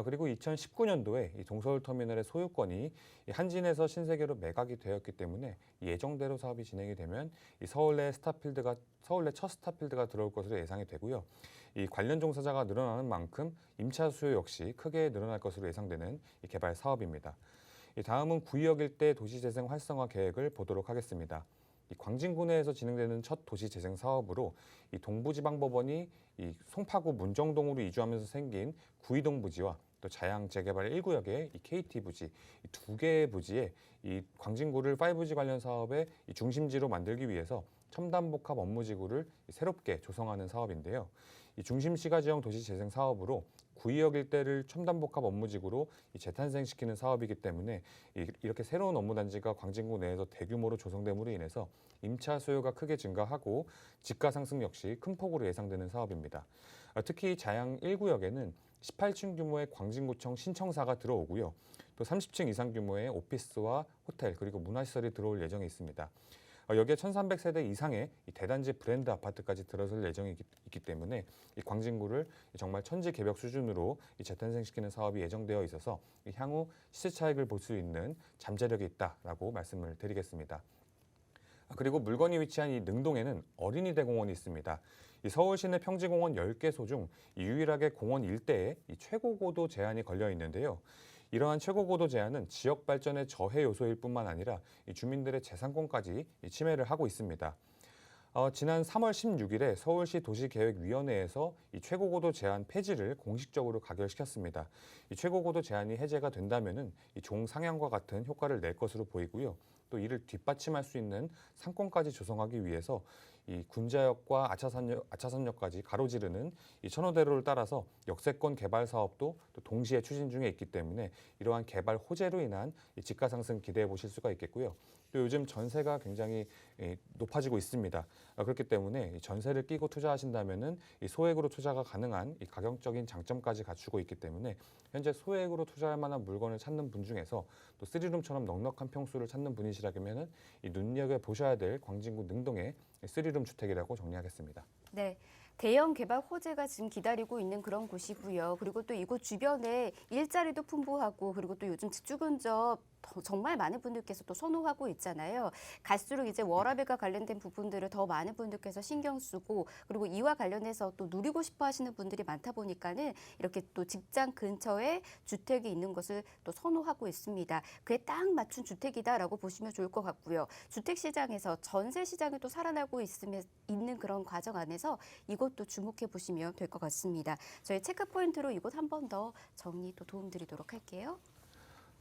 그리고 2019년도에 이 동서울터미널의 소유권이 이 한진에서 신세계로 매각이 되었기 때문에 예정대로 사업이 진행이 되면 이 서울내 첫 스타필드가 들어올 것으로 예상이 되고요. 이 관련 종사자가 늘어나는 만큼 임차 수요 역시 크게 늘어날 것으로 예상되는 이 개발 사업입니다. 다음은 구의역 일대 도시재생 활성화 계획을 보도록 하겠습니다. 이 광진구 내에서 진행되는 첫 도시재생 사업으로 이 동부지방법원이 이 송파구 문정동으로 이주하면서 생긴 구이동 부지와 또 자양 재개발 1구역의 이 KT 부지 이 2개의 부지에 이 광진구를 5G 관련 사업의 이 중심지로 만들기 위해서 첨단복합 업무지구를 새롭게 조성하는 사업인데요. 이 중심시가지형 도시재생 사업으로 구의역 일대를 첨단복합 업무지구로 재탄생시키는 사업이기 때문에 이렇게 새로운 업무단지가 광진구 내에서 대규모로 조성됨으로 인해서 임차 수요가 크게 증가하고 집가 상승 역시 큰 폭으로 예상되는 사업입니다. 특히 자양 1구역에는 18층 규모의 광진구청 신청사가 들어오고요. 또 30층 이상 규모의 오피스와 호텔 그리고 문화시설이 들어올 예정이 있습니다. 여기에 1300세대 이상의 대단지 브랜드 아파트까지 들어설 예정이 있기 때문에 이 광진구를 정말 천지개벽 수준으로 재탄생시키는 사업이 예정되어 있어서 향후 시세 차익을 볼 수 있는 잠재력이 있다라고 말씀을 드리겠습니다. 그리고 물건이 위치한 이 능동에는 어린이대 공원이 있습니다. 이 서울 시내 평지공원 10개소 중 유일하게 공원 일대에 이 최고 고도 제한이 걸려 있는데요. 이러한 최고 고도 제한은 지역 발전의 저해 요소일 뿐만 아니라 이 주민들의 재산권까지 이 침해를 하고 있습니다. 지난 3월 16일에 서울시 도시계획위원회에서 이 최고고도 제한 폐지를 공식적으로 가결시켰습니다. 이 최고고도 제한이 해제가 된다면은 이 종상향과 같은 효과를 낼 것으로 보이고요. 또 이를 뒷받침할 수 있는 상권까지 조성하기 위해서 이 군자역과 아차산역까지 가로지르는 이 천호대로를 따라서 역세권 개발 사업도 또 동시에 추진 중에 있기 때문에 이러한 개발 호재로 인한 이 집가 상승 기대해 보실 수가 있겠고요. 또 요즘 전세가 굉장히 높아지고 있습니다. 그렇기 때문에 이 전세를 끼고 투자하신다면은 이 소액으로 투자가 가능한 이 가격적인 장점까지 갖추고 있기 때문에 현재 소액으로 투자할 만한 물건을 찾는 분 중에서 또 쓰리룸처럼 넉넉한 평수를 찾는 분이시라면은 이 눈여겨 보셔야 될 광진구 능동의 쓰리룸 주택이라고 정리하겠습니다. 네. 대형 개발 호재가 지금 기다리고 있는 그런 곳이고요. 그리고 또 이곳 주변에 일자리도 풍부하고 그리고 또 요즘 집주 근접 정말 많은 분들께서 또 선호하고 있잖아요. 갈수록 이제 워라밸과 관련된 부분들을 더 많은 분들께서 신경 쓰고 그리고 이와 관련해서 또 누리고 싶어 하시는 분들이 많다 보니까는 이렇게 또 직장 근처에 주택이 있는 것을 또 선호하고 있습니다. 그에 딱 맞춘 주택이다라고 보시면 좋을 것 같고요. 주택 시장에서 전세 시장이 또 살아나고 있는 그런 과정 안에서 이것도 주목해 보시면 될 것 같습니다. 저희 체크 포인트로 이곳 한 번 더 정리 또 도움드리도록 할게요.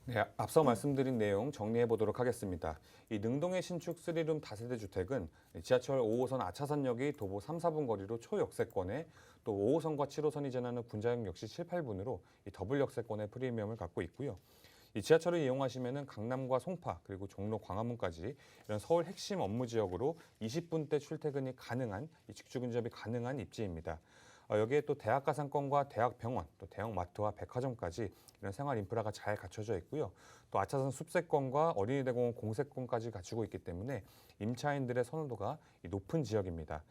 네, 앞서 말씀드린 내용 정리해 보도록 하겠습니다. 이 능동의 신축 3룸 다세대 주택은 지하철 5호선 아차산역이 도보 3, 4분 거리로 초역세권에 또 5호선과 7호선이 지나는 군자역 역시 7, 8분으로 이 더블 역세권의 프리미엄을 갖고 있고요. 이 지하철을 이용하시면은 강남과 송파 그리고 종로, 광화문까지 이런 서울 핵심 업무 지역으로 20분대 출퇴근이 가능한 이 직주 근접이 가능한 입지입니다. 여기에 또 대학가 상권과 대학병원, 또 대형 마트와 백화점까지 이런 생활 인프라가 잘 갖춰져 있고요. 또 아차산 숲세권과 어린이대공원 공세권까지 갖추고 있기 때문에 임차인들의 선호도가 높은 지역입니다.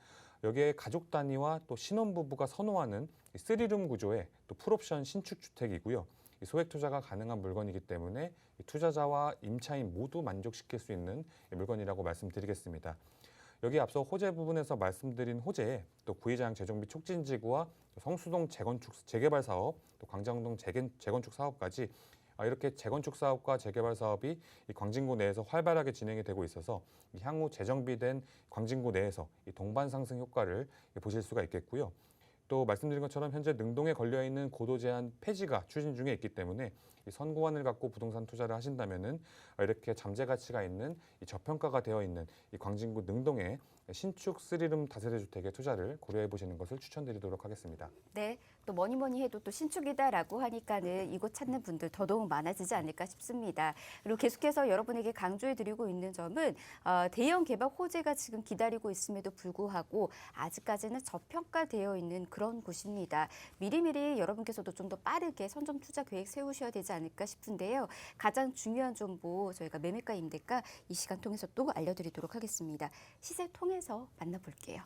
여기에 가족 단위와 또 신혼부부가 선호하는 쓰리룸 구조의 또 풀옵션 신축 주택이고요. 이 소액 투자가 가능한 물건이기 때문에 투자자와 임차인 모두 만족시킬 수 있는 물건이라고 말씀드리겠습니다. 여기 앞서 호재 부분에서 말씀드린 호재에 또 구의장 재정비 촉진지구와 성수동 재개발 사업, 또 광장동 재건축 사업까지 이렇게 재건축 사업과 재개발 사업이 이 광진구 내에서 활발하게 진행이 되고 있어서 향후 재정비된 광진구 내에서 이 동반 상승 효과를 보실 수가 있겠고요. 또 말씀드린 것처럼 현재 능동에 걸려 있는 고도 제한 폐지가 추진 중에 있기 때문에 이 선구안을 갖고 부동산 투자를 하신다면은 이렇게 잠재 가치가 있는 이 저평가가 되어 있는 이 광진구 능동의 신축 3룸 다세대 주택의 투자를 고려해 보시는 것을 추천드리도록 하겠습니다. 네, 또 뭐니 해도 또 신축이다라고 하니까는 이곳 찾는 분들 더더욱 많아지지 않을까 싶습니다. 그리고 계속해서 여러분에게 강조해드리고 있는 점은 대형 개발 호재가 지금 기다리고 있음에도 불구하고 아직까지는 저평가되어 있는 그런 곳입니다. 미리미리 여러분께서도 좀 더 빠르게 선점 투자 계획 세우셔야 되지 않을까 싶은데요. 가장 중요한 정보 저희가 매매가 임대가 이 시간 통해서 또 알려드리도록 하겠습니다. 시세 통해서 만나볼게요.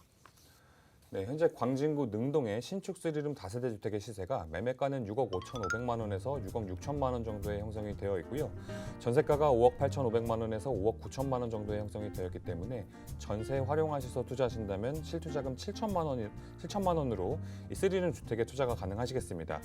네, 현재 광진구 능동의 신축 3룸 다세대 주택의 시세가 매매가는 6억 5,500만 원에서 6억 6천만 원 정도에 형성이 되어 있고요. 전세가가 5억 8,500만 원에서 5억 9천만 원 정도에 형성이 되어 있기 때문에 전세 활용하셔서 투자하신다면 실투자금 7천만 원으로 이 3룸 주택에 투자가 가능하시겠습니다.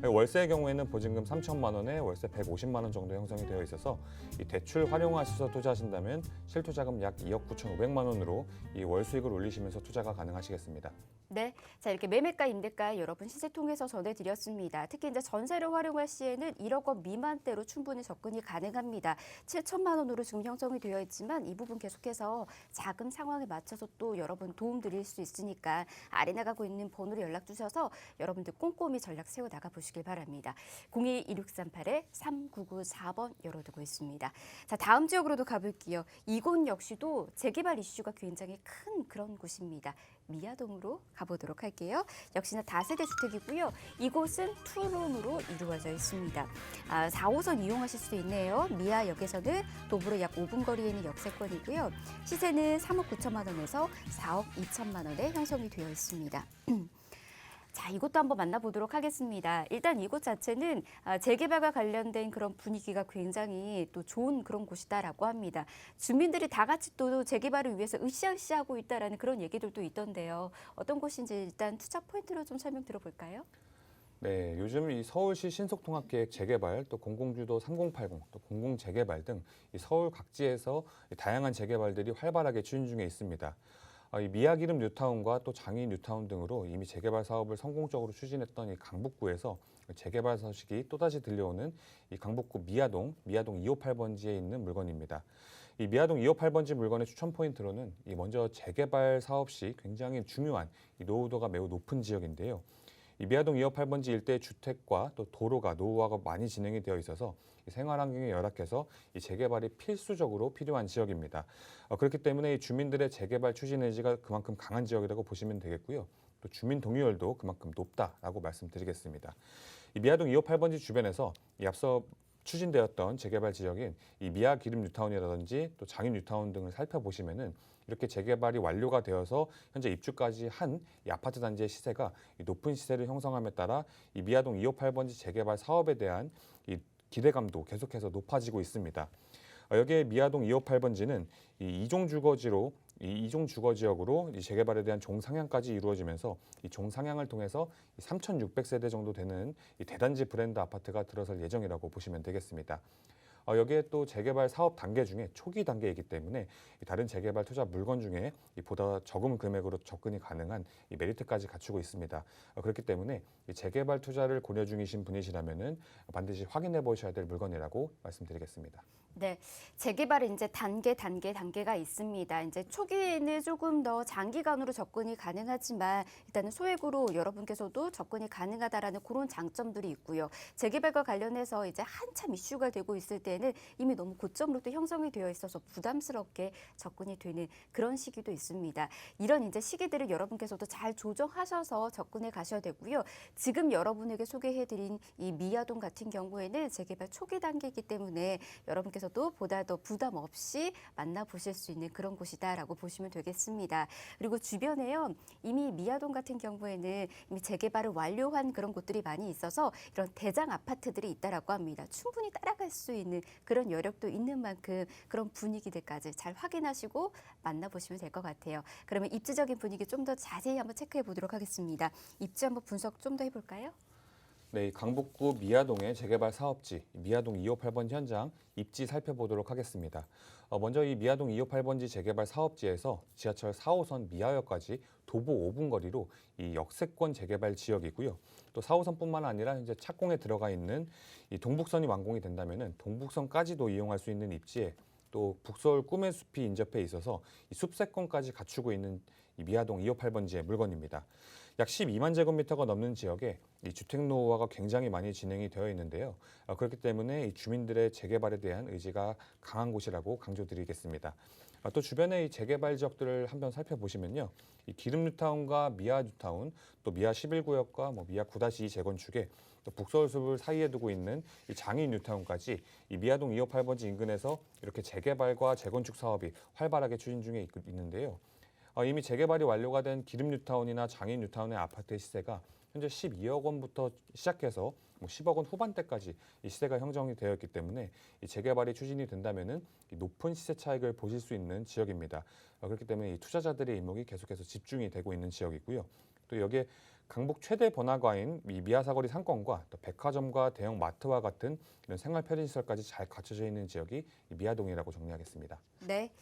월세의 경우에는 보증금 3천만 원에 월세 150만 원 정도 형성이 되어 있어서 이 대출 활용하셔서 투자하신다면 실투자금 약 2억 9,500만 원으로 이 월 수익을 올리시면서 투자가 가능하시겠습니다. 네, 자 이렇게 매매가 임대가 여러분 시세 통해서 전해드렸습니다. 특히 이제 전세를 활용할 시에는 1억 원 미만대로 충분히 접근이 가능합니다. 7천만 원으로 지금 형성이 되어 있지만 이 부분 계속해서 자금 상황에 맞춰서 또 여러분 도움 드릴 수 있으니까 아래 나가고 있는 번호로 연락 주셔서 여러분들 꼼꼼히 전략 세워 나가 보시길 바랍니다. 02-2638-3994번 열어두고 있습니다. 자 다음 지역으로도 가볼게요. 이곳 역시도 재개발 이슈가 굉장히 큰 그런 곳입니다. 미아동으로 가보도록 할게요. 역시나 다세대 주택이고요. 이곳은 투룸으로 이루어져 있습니다. 4호선 이용하실 수 있네요. 미아역에서는 도보로 약 5분 거리에 있는 역세권이고요. 시세는 3억 9천만 원에서 4억 2천만 원에 형성이 되어 있습니다. 자, 이곳도 한번 만나보도록 하겠습니다. 일단 이곳 자체는 재개발과 관련된 그런 분위기가 굉장히 또 좋은 그런 곳이다라고 합니다. 주민들이 다 같이 또 재개발을 위해서 으쌰으쌰하고 있다라는 그런 얘기들도 있던데요. 어떤 곳인지 일단 투자 포인트로 좀 설명 들어볼까요? 네, 요즘 이 서울시 신속통합계획 재개발, 또 공공주도 3080, 또 공공재개발 등 이 서울 각지에서 이 다양한 재개발들이 활발하게 추진 중에 있습니다. 이 미아기름 뉴타운과 또 장위 뉴타운 등으로 이미 재개발 사업을 성공적으로 추진했던 이 강북구에서 재개발 소식이 또다시 들려오는 이 강북구 미아동 258번지에 있는 물건입니다. 이 미아동 258번지 물건의 추천 포인트로는 이 먼저 재개발 사업 시 굉장히 중요한 이 노후도가 매우 높은 지역인데요. 이 미아동 258번지 일대의 주택과 또 도로가 노후화가 많이 진행이 되어 있어서 이 생활 환경이 열악해서 이 재개발이 필수적으로 필요한 지역입니다. 그렇기 때문에 이 주민들의 재개발 추진 의지가 그만큼 강한 지역이라고 보시면 되겠고요. 또 주민 동의율도 그만큼 높다라고 말씀드리겠습니다. 이 미아동 258번지 주변에서 이 앞서 추진되었던 재개발 지역인 이 미아 기름 뉴타운이라든지 또 장인 뉴타운 등을 살펴보시면은 이렇게 재개발이 완료가 되어서 현재 입주까지 한 이 아파트 단지의 시세가 이 높은 시세를 형성함에 따라 이 미아동 258번지 재개발 사업에 대한 이 기대감도 계속해서 높아지고 있습니다. 여기에 미아동 258번지는 이 이종 주거지로 이종 주거 지역으로 이 재개발에 대한 종상향까지 이루어지면서 이 종상향을 통해서 3,600세대 정도 되는 이 대단지 브랜드 아파트가 들어설 예정이라고 보시면 되겠습니다. 여기에 또 재개발 사업 단계 중에 초기 단계이기 때문에 다른 재개발 투자 물건 중에 보다 적은 금액으로 접근이 가능한 이 메리트까지 갖추고 있습니다. 그렇기 때문에 이 재개발 투자를 고려 중이신 분이시라면은 반드시 확인해 보셔야 될 물건이라고 말씀드리겠습니다. 네, 재개발은 이제 단계가 있습니다. 이제 초기에는 조금 더 장기간으로 접근이 가능하지만 일단은 소액으로 여러분께서도 접근이 가능하다라는 그런 장점들이 있고요. 재개발과 관련해서 이제 한참 이슈가 되고 있을 때는 이미 너무 고점으로 또 형성이 되어 있어서 부담스럽게 접근이 되는 그런 시기도 있습니다. 이런 이제 시기들을 여러분께서도 잘 조정하셔서 접근해 가셔야 되고요. 지금 여러분에게 소개해드린 이 미아동 같은 경우에는 재개발 초기 단계이기 때문에 여러분께서도 보다 더 부담 없이 만나보실 수 있는 그런 곳이다라고 보시면 되겠습니다. 그리고 주변에요, 이미 미아동 같은 경우에는 이미 재개발을 완료한 그런 곳들이 많이 있어서 이런 대장 아파트들이 있다라고 합니다. 충분히 따라갈 수 있는 그런 여력도 있는 만큼 그런 분위기들까지 잘 확인하시고 만나보시면 될 것 같아요. 그러면 입지적인 분위기 좀 더 자세히 한번 체크해 보도록 하겠습니다. 입지 한번 분석 좀 더 해볼까요? 네, 강북구 미아동의 재개발 사업지 미아동 258번 현장 입지 살펴보도록 하겠습니다. 먼저 이 미아동 258번지 재개발 사업지에서 지하철 4호선 미아역까지 도보 5분 거리로 이 역세권 재개발 지역이고요. 또 4호선뿐만 아니라 현재 착공에 들어가 있는 이 동북선이 완공이 된다면은 동북선까지도 이용할 수 있는 입지에 또 북서울 꿈의 숲이 인접해 있어서 이 숲세권까지 갖추고 있는 이 미아동 258번지의 물건입니다. 약 12만 제곱미터가 넘는 지역에 이 주택 노후화가 굉장히 많이 진행이 되어 있는데요. 그렇기 때문에 이 주민들의 재개발에 대한 의지가 강한 곳이라고 강조드리겠습니다. 또 주변의 이 재개발 지역들을 한번 살펴보시면요. 이 기름 뉴타운과 미아 뉴타운, 또 미아 11구역과 미아 9-2 재건축에 또 북서울숲을 사이에 두고 있는 이 장위 뉴타운까지 이 미아동 258번지 인근에서 이렇게 재개발과 재건축 사업이 활발하게 추진 중에 있는데요. 이미 재개발이 완료가 된 기름 뉴타운이나 장인 뉴타운의 아파트의 시세가 현재 12억 원부터 시작해서 10억 원 후반대까지 이 시세가 형성이 되어 있기 때문에 이 재개발이 추진이 된다면은 이 높은 시세 차익을 보실 수 있는 지역입니다. 그렇기 때문에 이 투자자들의 이목이 계속해서 집중이 되고 있는 지역이고요. 또 여기에 강북 최대 번화가인 이 미아사거리 상권과 또 백화점과 대형 마트와 같은 이런 생활 편의시설까지 잘 갖춰져 있는 지역이 이 미아동이라고 정리하겠습니다. 네.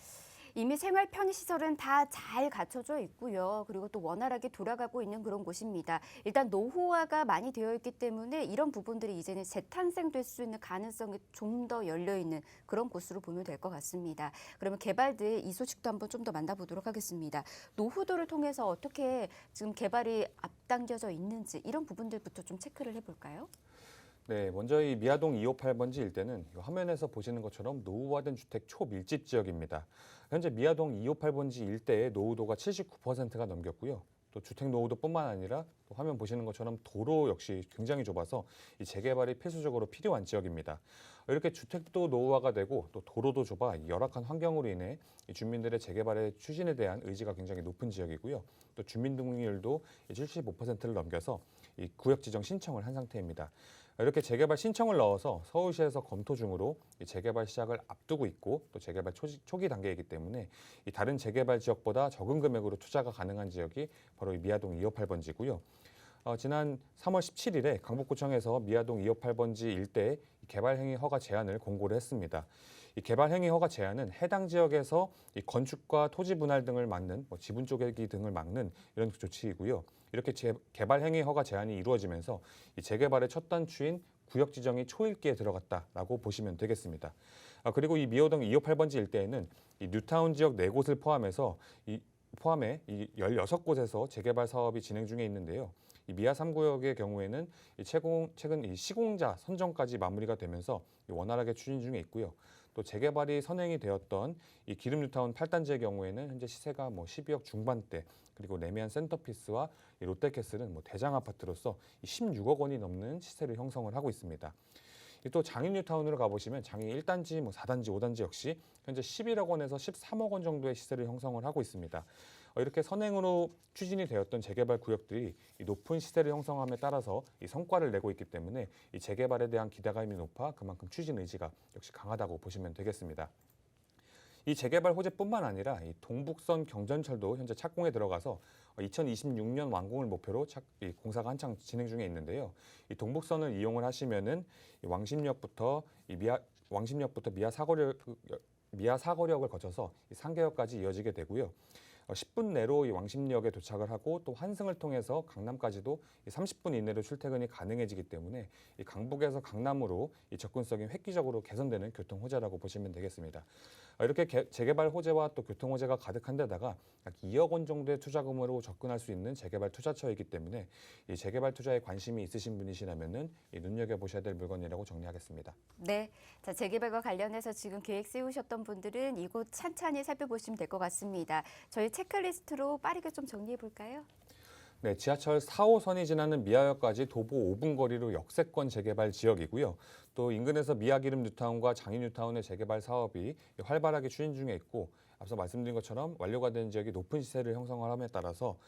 이미 생활 편의시설은 다 잘 갖춰져 있고요. 그리고 또 원활하게 돌아가고 있는 그런 곳입니다. 일단 노후화가 많이 되어 있기 때문에 이런 부분들이 이제는 재탄생될 수 있는 가능성이 좀 더 열려있는 그런 곳으로 보면 될 것 같습니다. 그러면 개발들 이 소식도 한번 좀 더 만나보도록 하겠습니다. 노후도를 통해서 어떻게 지금 개발이 앞당겨져 있는지 이런 부분들부터 좀 체크를 해볼까요? 네, 먼저 이 미아동 258번지 일대는 화면에서 보시는 것처럼 노후화된 주택 초밀집 지역입니다. 현재 미아동 258번지 일대의 노후도가 79%가 넘겼고요. 또 주택 노후도뿐만 아니라 또 화면 보시는 것처럼 도로 역시 굉장히 좁아서 이 재개발이 필수적으로 필요한 지역입니다. 이렇게 주택도 노후화가 되고 또 도로도 좁아 열악한 환경으로 인해 이 주민들의 재개발의 추진에 대한 의지가 굉장히 높은 지역이고요. 또 주민등록률도 75%를 넘겨서 이 구역 지정 신청을 한 상태입니다. 이렇게 재개발 신청을 넣어서 서울시에서 검토 중으로 이 재개발 시작을 앞두고 있고 또 재개발 초기 단계이기 때문에 이 다른 재개발 지역보다 적은 금액으로 투자가 가능한 지역이 바로 이 미아동 258번지고요. 지난 3월 17일에 강북구청에서 미아동 258번지 일대의 개발 행위 허가 제한을 공고를 했습니다. 이 개발 행위 허가 제한은 해당 지역에서 이 건축과 토지 분할 등을 막는 지분 쪼개기 등을 막는 이런 조치이고요. 이렇게 개발 행위 허가 제한이 이루어지면서 이 재개발의 첫 단추인 구역 지정이 초읽기에 들어갔다라고 보시면 되겠습니다. 그리고 이 미아동 258번지 일대에는 이 뉴타운 지역 4곳을 포함해 이 16곳에서 재개발 사업이 진행 중에 있는데요. 이 미아 3구역의 경우에는 최근 이 시공자 선정까지 마무리가 되면서 원활하게 추진 중에 있고요. 또 재개발이 선행이 되었던 이 기름 뉴타운 8단지의 경우에는 현재 시세가 12억 중반대, 그리고 레미안 센터피스와 이 롯데캐슬은 대장 아파트로서 16억 원이 넘는 시세를 형성을 하고 있습니다. 또 장인 뉴타운으로 가보시면 장인 1단지, 4단지, 5단지 역시 현재 11억 원에서 13억 원 정도의 시세를 형성을 하고 있습니다. 이렇게 선행으로 추진이 되었던 재개발 구역들이 이 높은 시세를 형성함에 따라서 이 성과를 내고 있기 때문에 이 재개발에 대한 기대감이 높아 그만큼 추진 의지가 역시 강하다고 보시면 되겠습니다. 이 재개발 호재뿐만 아니라 이 동북선 경전철도 현재 착공에 들어가서 2026년 완공을 목표로 이 공사가 한창 진행 중에 있는데요. 이 동북선을 이용을 하시면은 이 왕십역부터 미아 사거리역을 거쳐서 이 상계역까지 이어지게 되고요. 10분 내로 이 왕십역에 도착을 하고 또 환승을 통해서 강남까지도 30분 이내로 출퇴근이 가능해지기 때문에 이 강북에서 강남으로 이 접근성이 획기적으로 개선되는 교통 호재라고 보시면 되겠습니다. 이렇게 재개발 호재와 또 교통 호재가 가득한 데다가 약 2억 원 정도의 투자금으로 접근할 수 있는 재개발 투자처이기 때문에 이 재개발 투자에 관심이 있으신 분이시라면은 이 눈여겨보셔야 될 물건이라고 정리하겠습니다. 네, 자, 재개발과 관련해서 지금 계획 세우셨던 분들은 이곳 찬찬히 살펴보시면 될 것 같습니다. 저희 체크리스트로 빠르게 좀 정리해 볼까요? 네, 지하철 4호선이 지나는 미아역까지 도보 5분 거리로 역세권 재개발 지역이고요. 또 인근에서 미아기름 뉴타운과 장인 뉴타운의 재개발 사업이 활발하게 추진 중에 있고, 앞서 말씀드린 것처럼 완료가 된 지역이 높은 시세를 형성함에 따라서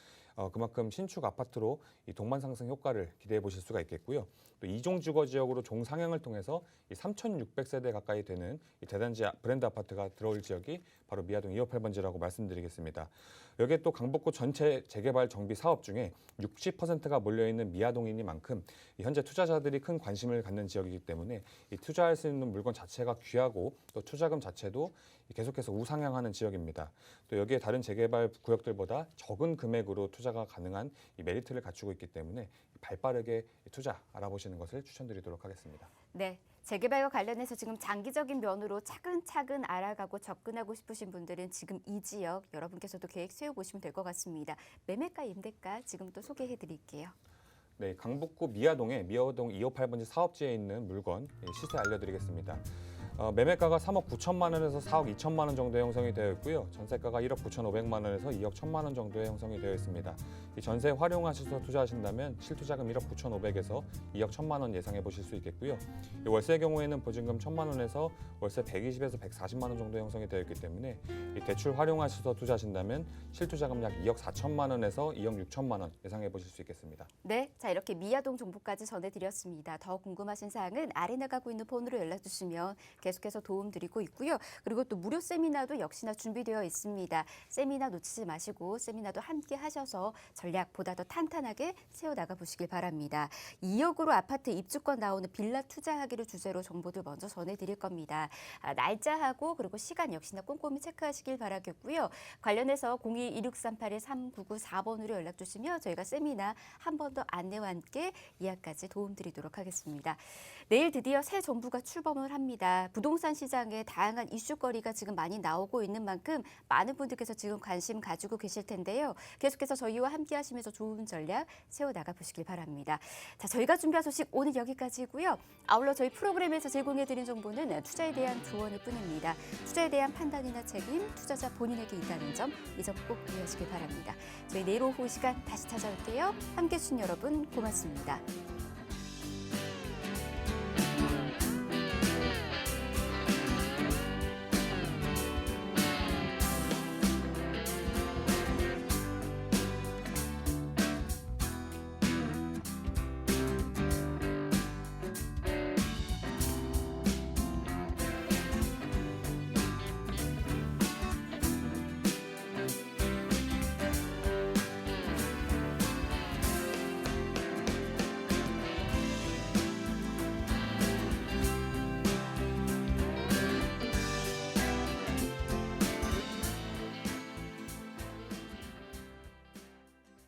그만큼 신축 아파트로 이 동반 상승 효과를 기대해 보실 수가 있겠고요. 또 이종 주거 지역으로 종상향을 통해서 이 3,600세대 가까이 되는 이 대단지 브랜드 아파트가 들어올 지역이 바로 미아동 258번지라고 말씀드리겠습니다. 여기에 또 강북구 전체 재개발 정비 사업 중에 60%가 몰려있는 미아동이니만큼 현재 투자자들이 큰 관심을 갖는 지역이기 때문에 이 투자할 수 있는 물건 자체가 귀하고 또 투자금 자체도 계속해서 우상향하는 지역입니다. 또 여기에 다른 재개발 구역들보다 적은 금액으로 투자가 가능한 이 메리트를 갖추고 있기 때문에 발빠르게 투자 알아보시는 것을 추천드리도록 하겠습니다. 네, 재개발과 관련해서 지금 장기적인 면으로 차근차근 알아가고 접근하고 싶으신 분들은 지금 이 지역 여러분께서도 계획 세워보시면 될 것 같습니다. 매매가, 임대가 지금 또 소개해 드릴게요. 네, 강북구 미아동의 미아동 258번지 사업지에 있는 물건 시세 알려드리겠습니다. 매매가가 3억 9천만 원에서 4억 2천만 원 정도에 형성이 되어 있고요. 전세가가 1억 9,500만 원에서 2억 1천만 원 정도에 형성이 되어 있습니다. 이 전세 활용하셔서 투자하신다면 실투자금 1억 9,500에서 2억 1천만 원 예상해 보실 수 있겠고요. 이 월세의 경우에는 보증금 1천만 원에서 월세 120에서 140만 원 정도 형성이 되어 있기 때문에 이 대출 활용하셔서 투자하신다면 실투자금 약 2억 4천만 원에서 2억 6천만 원 예상해 보실 수 있겠습니다. 네, 자, 이렇게 미아동 정보까지 전해드렸습니다. 더 궁금하신 사항은 아래 나가고 있는 폰으로 연락 주시면 계속해서 도움드리고 있고요. 그리고 또 무료 세미나도 역시나 준비되어 있습니다. 세미나 놓치지 마시고 세미나도 함께 하셔서 전략 보다 더 탄탄하게 세워나가 보시길 바랍니다. 2억으로 아파트 입주권 나오는 빌라 투자하기를 주제로 정보들 먼저 전해드릴 겁니다. 날짜하고 그리고 시간 역시나 꼼꼼히 체크하시길 바라겠고요. 관련해서 02-2638-3994번으로 연락 주시면 저희가 세미나 한 번 더 안내와 함께 예약까지 도움드리도록 하겠습니다. 내일 드디어 새 정부가 출범을 합니다. 부동산 시장에 다양한 이슈거리가 지금 많이 나오고 있는 만큼 많은 분들께서 지금 관심 가지고 계실 텐데요. 계속해서 저희와 함께 하시면서 좋은 전략 세워나가 보시길 바랍니다. 자, 저희가 준비한 소식 오늘 여기까지고요. 아울러 저희 프로그램에서 제공해드린 정보는 투자에 대한 조언일 뿐입니다. 투자에 대한 판단이나 책임, 투자자 본인에게 있다는 점 이 점 꼭 이해하시길 바랍니다. 저희 내일 오후 시간 다시 찾아올게요. 함께해 주신 여러분 고맙습니다.